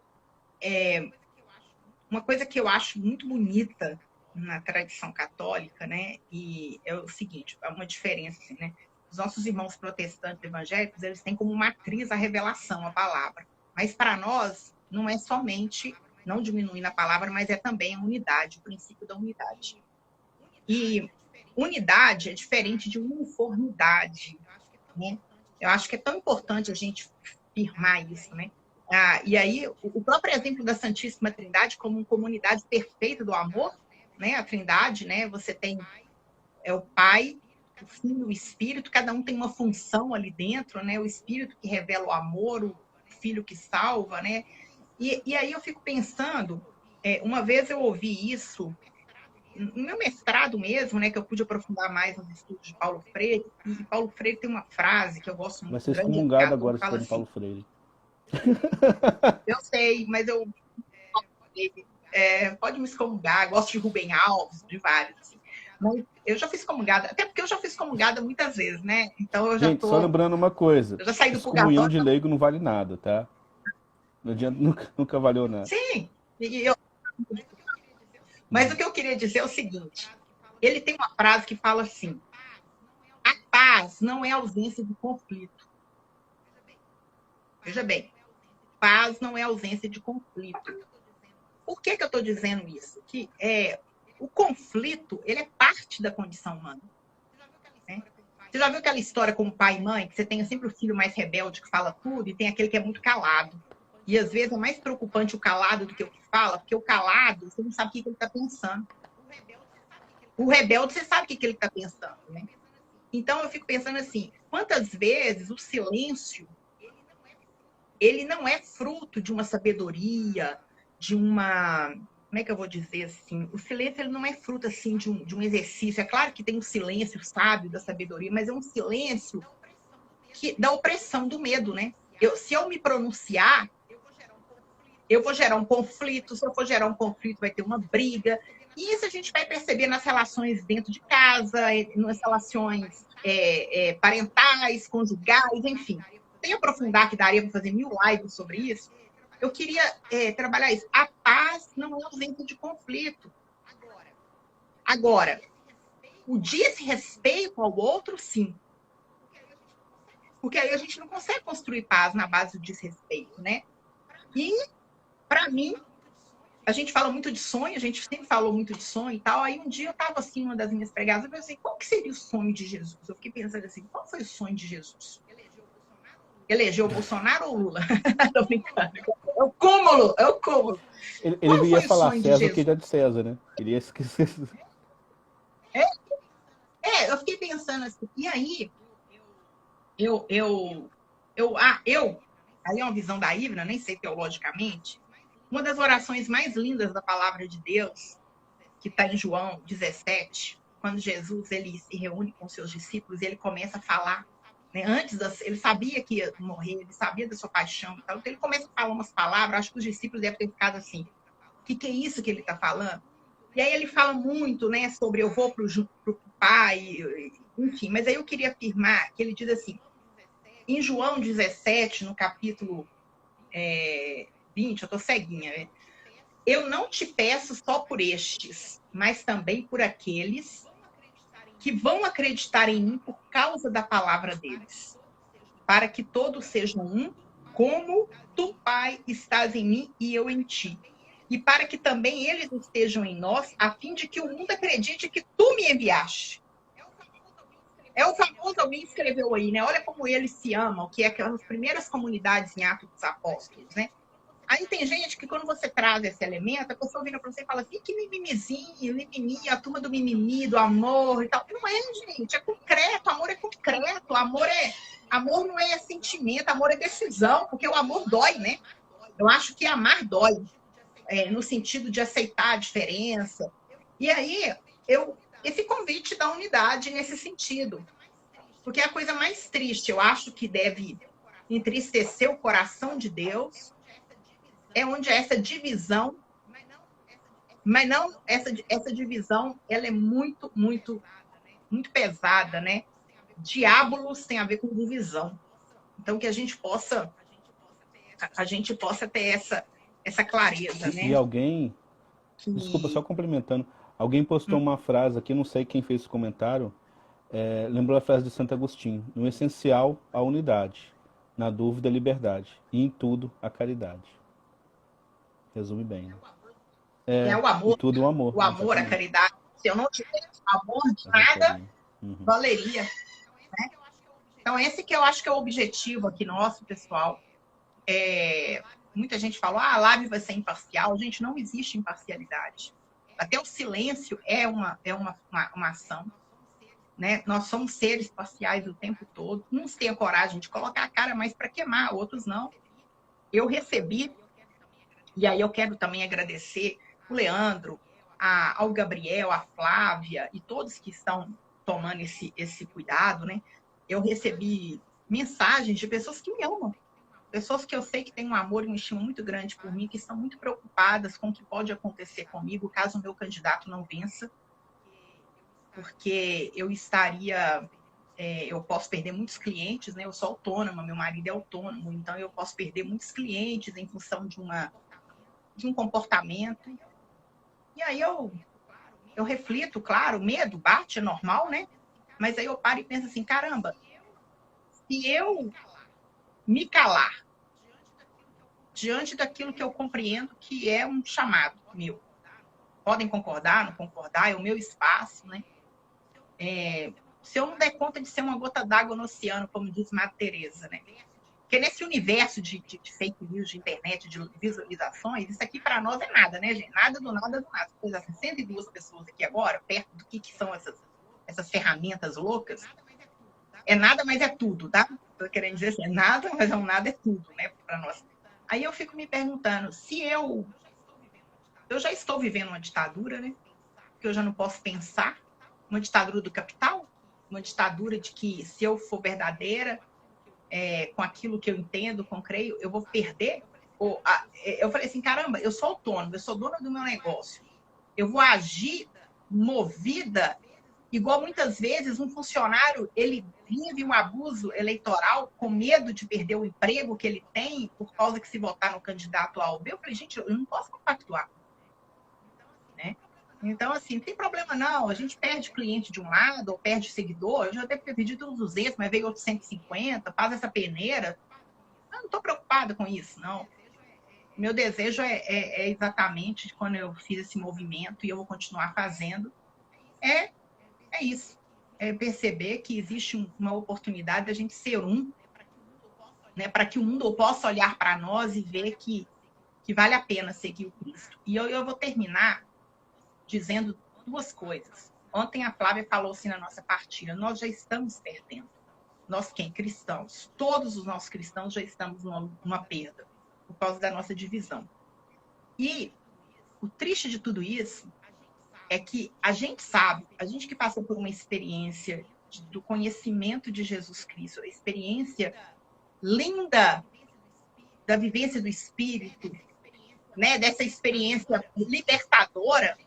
Uma coisa que eu acho muito bonita na tradição católica, né? E é o seguinte, é uma diferença, assim, né? Os nossos irmãos protestantes evangélicos, eles têm como matriz a revelação, a palavra. Mas para nós, não é somente, não diminuindo a palavra, mas é também a unidade, o princípio da unidade. E unidade é diferente de uniformidade, né? Eu acho que é tão importante a gente firmar isso, né? E aí, o próprio exemplo da Santíssima Trindade como uma comunidade perfeita do amor, né? A Trindade, né? Você tem o Pai, o Filho e o Espírito, cada um tem uma função ali dentro, né? O Espírito que revela o amor, o Filho que salva, né? E aí eu fico pensando, uma vez eu ouvi isso, no meu mestrado mesmo, né? Que eu pude aprofundar mais nos estudos de Paulo Freire, e Paulo Freire tem uma frase que eu gosto muito, Vai ser grande excomungado educador, agora fala estudando assim, Paulo Freire. eu sei, mas pode me excomungar, gosto de Rubem Alves, de vários, assim. Mas eu já fiz comungada, até porque eu já fiz comungada muitas vezes, né? Então eu já Gente, só lembrando uma coisa. eu já saí do Excomunhão purgatório. de leigo não vale nada, tá? Não adianta, nunca valeu nada. Sim, mas o que eu queria dizer é o seguinte, ele tem uma frase que fala assim, a paz não é ausência de conflito. Veja bem, paz não é ausência de conflito. Por que eu estou dizendo isso? Que o conflito, ele é parte da condição humana. Né? Você já viu aquela história com pai e mãe, que você tem sempre o filho mais rebelde que fala tudo e tem aquele que é muito calado. E às vezes é mais preocupante o calado do que o que fala, porque o calado, você não sabe o que ele está pensando. O rebelde, você sabe o que ele está pensando. Né? Então eu fico pensando assim, quantas vezes o silêncio, ele não é fruto de uma sabedoria, de uma... Como é que eu vou dizer assim? O silêncio, ele não é fruto assim de um exercício. É claro que tem um silêncio sábio da sabedoria, mas é um silêncio da opressão, do medo, né? Se eu me pronunciar, eu vou gerar um conflito. Se eu for gerar um conflito, vai ter uma briga. E isso a gente vai perceber nas relações dentro de casa, nas relações parentais, conjugais, enfim. Sem aprofundar, que daria para fazer 1000 lives sobre isso, eu queria trabalhar isso. A paz não é ausência de conflito. Agora, o desrespeito ao outro, sim. Porque aí a gente não consegue construir paz na base do desrespeito, né? E, para mim, a gente fala muito de sonho, a gente sempre falou muito de sonho e tal. Aí um dia eu estava assim, uma das minhas pregadas, eu pensei, qual que seria o sonho de Jesus? Eu fiquei pensando assim, qual foi o sonho de Jesus? Elegeu o Bolsonaro ou o Lula? Tô brincando. É o cúmulo, é o cúmulo. Ele ia falar César que é de César, né? Ele ia esquecer. Eu fiquei pensando assim, e aí, aí é uma visão da Ivna, nem sei teologicamente, uma das orações mais lindas da palavra de Deus, que está em João 17, quando Jesus ele se reúne com seus discípulos e ele começa a falar, né, ele sabia que ia morrer, ele sabia da sua paixão, então ele começa a falar umas palavras, acho que os discípulos devem ter ficado assim, o que é isso que ele está falando? E aí ele fala muito, né, sobre eu vou para o Pai, enfim, mas aí eu queria afirmar que ele diz assim, em João 17, no capítulo 20, eu estou ceguinha, né? Eu não te peço só por estes, mas também por aqueles que vão acreditar em mim por causa da palavra deles, para que todos sejam um, como tu, Pai, estás em mim e eu em ti. E para que também eles estejam em nós, a fim de que o mundo acredite que tu me enviaste. É o famoso, alguém escreveu aí, né? Olha como eles se amam, que é aquelas primeiras comunidades em Atos dos Apóstolos, né? Aí tem gente que quando você traz esse elemento, a pessoa vira para você e fala assim, que mimimizinho, mimimi, a turma do mimimi, do amor e tal. Não é, gente, é concreto, amor é concreto, amor não é sentimento, amor é decisão, porque o amor dói, né? Eu acho que amar dói, no sentido de aceitar a diferença. E aí, esse convite da unidade nesse sentido. Porque a coisa mais triste, eu acho que deve entristecer o coração de Deus, é onde essa divisão, mas não, essa divisão, ela é muito, muito, muito pesada, né? Diabolos tem a ver com divisão. Então, que a gente possa ter essa clareza, né? E alguém, desculpa, só complementando, alguém postou uma frase aqui, não sei quem fez esse comentário, lembrou a frase de Santo Agostinho, no essencial, a unidade, na dúvida, a liberdade, e em tudo, a caridade. Resume bem. Né? O amor. E tudo o amor. O amor, exatamente. A caridade. Se eu não tivesse amor de nada, valeria. Né? Então, esse que eu acho que é o objetivo aqui nosso, pessoal. muita gente falou, a live vai ser imparcial. Gente, não existe imparcialidade. Até o silêncio é uma ação. Né? Nós somos seres parciais o tempo todo. Uns têm a coragem de colocar a cara mais para queimar, outros não. Eu recebi, e aí eu quero também agradecer o Leandro, ao Gabriel, a Flávia e todos que estão tomando esse cuidado, né? Eu recebi mensagens de pessoas que me amam, pessoas que eu sei que têm um amor e uma estima muito grande por mim, que estão muito preocupadas com o que pode acontecer comigo caso o meu candidato não vença, porque eu posso perder muitos clientes, né? Eu sou autônoma, meu marido é autônomo, então eu posso perder muitos clientes em função de um comportamento. E aí eu reflito, claro, o medo bate, é normal, né? Mas aí eu paro e penso assim, caramba, se eu me calar diante daquilo que eu compreendo que é um chamado meu, podem concordar, não concordar, é o meu espaço, né? Se eu não der conta de ser uma gota d'água no oceano, como diz Madre Teresa, né? Porque nesse universo de fake news, de internet, de visualizações, isso aqui para nós é nada, né, gente? Nada do nada do nada. Pois assim, 102 pessoas aqui agora, perto do que são essas ferramentas loucas, é nada, mas é tudo, tá? Estou querendo dizer assim, é nada, mas um nada é tudo, né, para nós. Aí eu fico me perguntando, se eu já estou vivendo uma ditadura, né? Que eu já não posso pensar, uma ditadura do capital, uma ditadura de que se eu for verdadeira, com aquilo que eu entendo, com creio, eu vou perder. Eu falei assim, caramba, eu sou autônoma, eu sou dona do meu negócio. Eu vou agir movida, igual muitas vezes um funcionário, ele vive um abuso eleitoral com medo de perder o emprego que ele tem por causa que se votar no candidato A ou B. Eu falei, gente, eu não posso compactuar. Né? Então, assim, não tem problema não. A gente perde cliente de um lado, ou perde seguidor. Eu já devo ter pedido uns 200, mas veio outros 150, faz essa peneira. Eu não estou preocupada com isso, não. Meu desejo é exatamente quando eu fiz esse movimento, e eu vou continuar fazendo, é isso. É perceber que existe uma oportunidade da gente ser né, para que o mundo possa olhar para nós e ver que vale a pena seguir o Cristo. E eu vou terminar dizendo duas coisas. Ontem a Flávia falou assim na nossa partilha, nós já estamos perdendo. Nós quem? Cristãos. Todos os nossos cristãos já estamos numa perda, por causa da nossa divisão. E o triste de tudo isso é que a gente sabe, a gente que passou por uma experiência do conhecimento de Jesus Cristo, a experiência linda da vivência do Espírito, né, dessa experiência libertadora,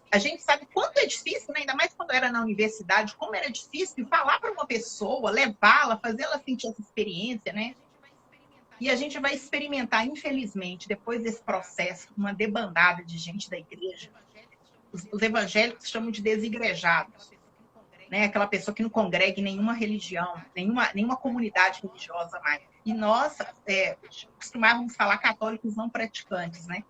a gente sabe quanto é difícil, né? Ainda mais quando era na universidade, como era difícil falar para uma pessoa, levá-la, fazer ela sentir essa experiência, né? E a gente vai experimentar, infelizmente, depois desse processo, uma debandada de gente da igreja. Os evangélicos chamam de desigrejados, né? Aquela pessoa que não congrega em nenhuma religião, nenhuma comunidade religiosa mais. E nós costumávamos falar católicos não praticantes, né?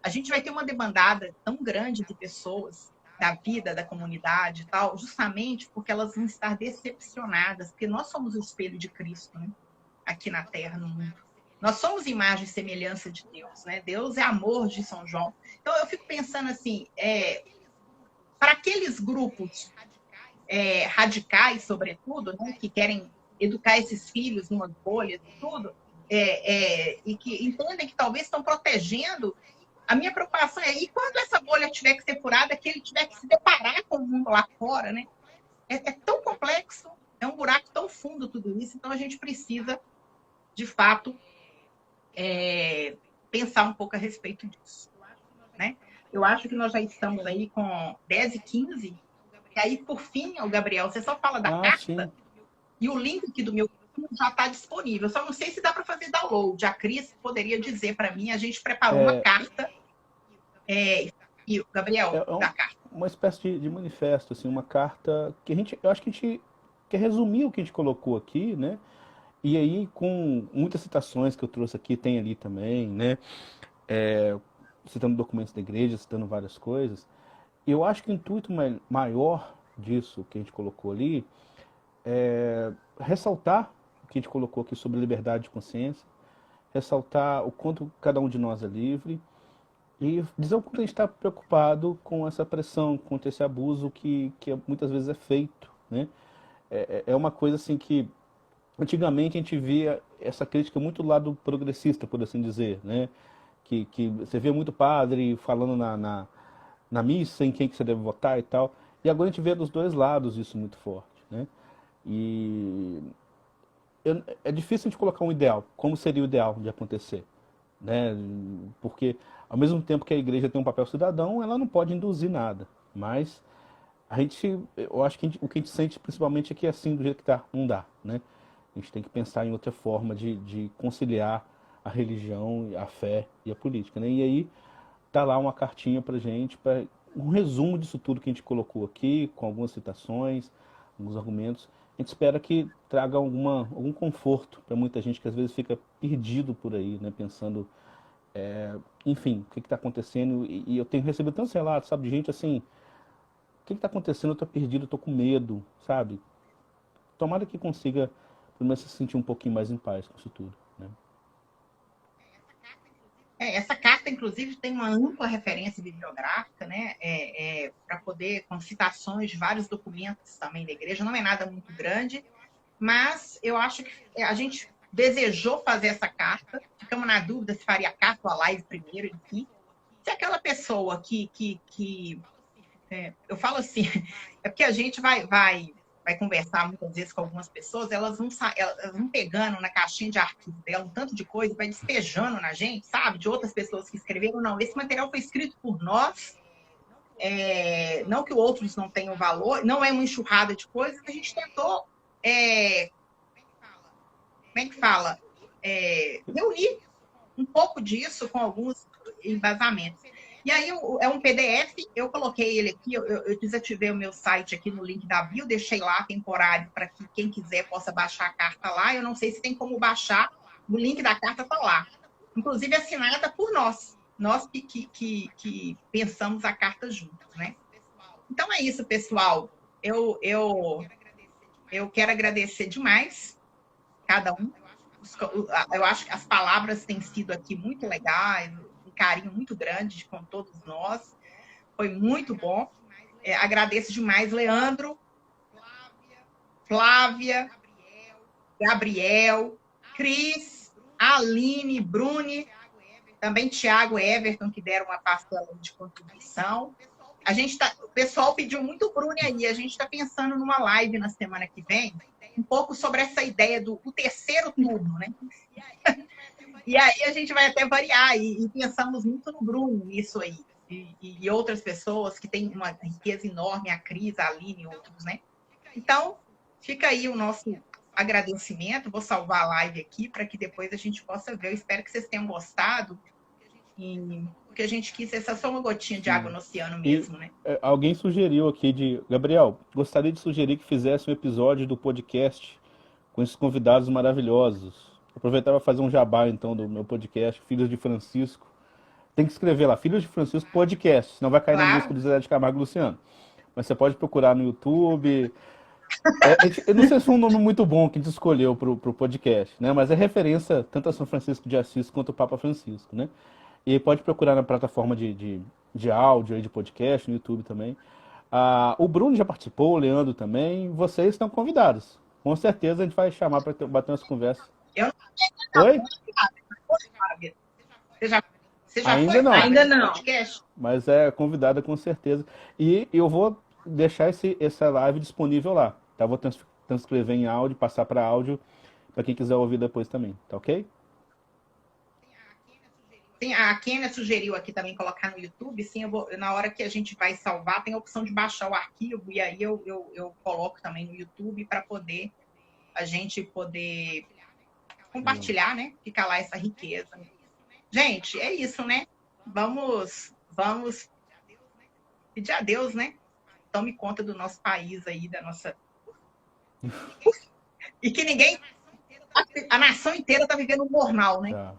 A gente vai ter uma debandada tão grande de pessoas da vida, da comunidade e tal, justamente porque elas vão estar decepcionadas, porque nós somos o espelho de Cristo, né? Aqui na Terra, no mundo. Nós somos imagem e semelhança de Deus, né? Deus é amor de São João. Então, eu fico pensando assim, para aqueles grupos radicais, sobretudo, né, que querem educar esses filhos numa bolha e tudo, e que entendem que talvez estão protegendo. A minha preocupação e quando essa bolha tiver que ser furada, que ele tiver que se deparar com o mundo lá fora, né? É tão complexo, é um buraco tão fundo tudo isso, então a gente precisa, de fato, pensar um pouco a respeito disso, né? Eu acho que nós já estamos aí com 10h15, e aí, por fim, o Gabriel, você só fala da carta, sim. E o link aqui do meu já está disponível. Só não sei se dá para fazer download. A Cris poderia dizer para mim, a gente preparou uma carta. E o Gabriel, da carta. Uma espécie de manifesto, assim, uma carta que eu acho que a gente quer resumir o que a gente colocou aqui, né? E aí, com muitas citações que eu trouxe aqui, tem ali também, né? Citando documentos da igreja, citando várias coisas. Eu acho que o intuito maior disso que a gente colocou ali é ressaltar o que a gente colocou aqui sobre liberdade de consciência, ressaltar o quanto cada um de nós é livre e dizer o quanto a gente está preocupado com essa pressão, com esse abuso que muitas vezes é feito, né? É uma coisa assim que antigamente a gente via essa crítica muito do lado progressista, por assim dizer, né? Que você vê muito padre falando na missa em quem que você deve votar e tal. E agora a gente vê dos dois lados isso muito forte, né? E é difícil a gente colocar um ideal, como seria o ideal de acontecer, né? Porque ao mesmo tempo que a igreja tem um papel cidadão, ela não pode induzir nada. Mas eu acho que o que a gente sente principalmente é que assim, do jeito que tá, não dá, né? A gente tem que pensar em outra forma de conciliar a religião, a fé e a política, né? E aí tá lá uma cartinha pra gente, um resumo disso tudo que a gente colocou aqui, com algumas citações, alguns argumentos. A gente espera que traga algum conforto para muita gente que às vezes fica perdido por aí, né? Pensando, enfim, o que está acontecendo. E eu tenho recebido tantos relatos, sabe, de gente assim, o que está acontecendo? Eu estou perdido, eu estou com medo, sabe? Tomara que consiga, pelo menos, se sentir um pouquinho mais em paz com isso tudo, né? Essa carta, inclusive, tem uma ampla referência bibliográfica, né? Para poder, com citações de vários documentos também da igreja, não é nada muito grande, mas eu acho que a gente desejou fazer essa carta, ficamos na dúvida se faria a carta ou a live primeiro, enfim. Se aquela pessoa eu falo assim, é porque a gente vai conversar muitas vezes com algumas pessoas, elas vão pegando na caixinha de arquivo dela um tanto de coisa, vai despejando na gente, sabe? De outras pessoas que escreveram. Não, esse material foi escrito por nós, não que outros não tenham valor, não é uma enxurrada de coisas, a gente tentou, como é que fala? Reunir um pouco disso com alguns embasamentos. E aí é um PDF, eu coloquei ele aqui, eu desativei o meu site aqui no link da bio, deixei lá temporário para que quem quiser possa baixar a carta lá. Eu não sei se tem como baixar, o link da carta está lá. Inclusive assinada por nós que pensamos a carta juntos, né? Então é isso, pessoal. Eu quero agradecer demais cada um. Eu acho que as palavras têm sido aqui muito legais, carinho muito grande com todos nós. Foi muito bom. Agradeço demais, Leandro, Flávia, Gabriel, Cris, Aline, Bruni, também Tiago e Everton, que deram uma parcela de contribuição. O pessoal pediu muito Bruni aí. A gente está pensando numa live na semana que vem, um pouco sobre essa ideia do terceiro turno, né? E aí a gente vai até variar e pensamos muito no Bruno, isso aí. E outras pessoas que têm uma riqueza enorme, a Cris, a Aline e outros, né? Então, fica aí o nosso agradecimento. Vou salvar a live aqui para que depois a gente possa ver. Eu espero que vocês tenham gostado. E o que a gente quis é só uma gotinha de água no oceano mesmo, né? Alguém sugeriu aqui Gabriel, gostaria de sugerir que fizesse um episódio do podcast com esses convidados maravilhosos. Aproveitar para fazer um jabá, então, do meu podcast, Filhos de Francisco. Tem que escrever lá, Filhos de Francisco Podcast, senão vai cair na música do Zé de Camargo e Luciano. Mas você pode procurar no YouTube. Eu não sei se é um nome muito bom que a gente escolheu para o podcast, né? Mas é referência tanto a São Francisco de Assis quanto ao Papa Francisco, né? E pode procurar na plataforma de áudio, de podcast, no YouTube também. O Bruno já participou, o Leandro também. Vocês estão convidados. Com certeza a gente vai chamar para bater umas conversas. Eu não Oi? Você já Ainda foi? não. Ainda não. Podcast? Mas é convidada com certeza. E eu vou deixar essa live disponível lá. Tá? Vou transcrever em áudio, passar para áudio, para quem quiser ouvir depois também. Tá ok? Sim, a Kênia sugeriu aqui também colocar no YouTube. Sim, na hora que a gente vai salvar, tem a opção de baixar o arquivo. E aí eu coloco também no YouTube para poder a gente poder compartilhar, né? Ficar lá essa riqueza. Gente, é isso, né? Vamos pedir a Deus, né? Tome conta do nosso país aí, da nossa... E que a nação inteira está vivendo um jornal, né? Tá.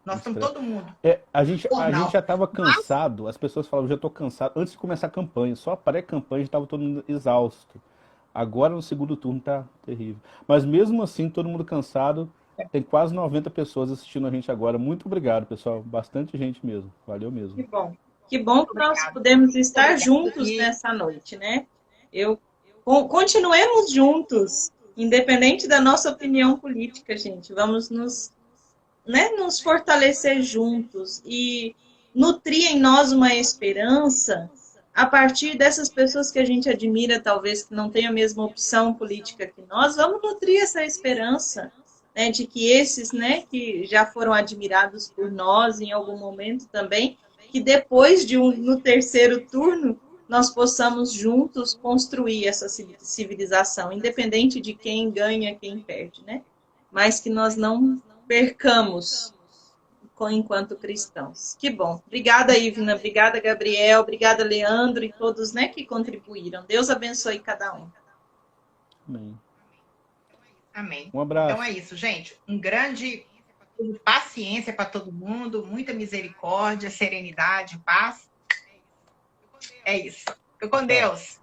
Nós estamos todo mundo. A gente já estava cansado, as pessoas falavam, já estou cansado. Antes de começar a campanha, só a pré-campanha já estava todo mundo exausto. Agora no segundo turno tá terrível. Mas mesmo assim, todo mundo cansado, Tem quase 90 pessoas assistindo a gente agora. Muito obrigado, pessoal. Bastante gente mesmo. Valeu mesmo. Que bom. Que bom que nós pudemos estar juntos nessa noite, né? Continuemos juntos, independente da nossa opinião política, gente. Vamos nos fortalecer juntos e nutrir em nós uma esperança a partir dessas pessoas que a gente admira, talvez que não tenham a mesma opção política que nós. Vamos nutrir essa esperança, né, de que esses, né, que já foram admirados por nós em algum momento também, que depois no terceiro turno nós possamos juntos construir essa civilização, independente de quem ganha, quem perde, né? Mas que nós não percamos enquanto cristãos. Que bom. Obrigada, Ivna. Obrigada, Gabriel. Obrigada, Leandro e todos, né, que contribuíram. Deus abençoe cada um. Amém. Amém. Um abraço. Então é isso, gente. Um grande paciência para todo mundo, muita misericórdia, serenidade, paz. É isso. Fica com Deus.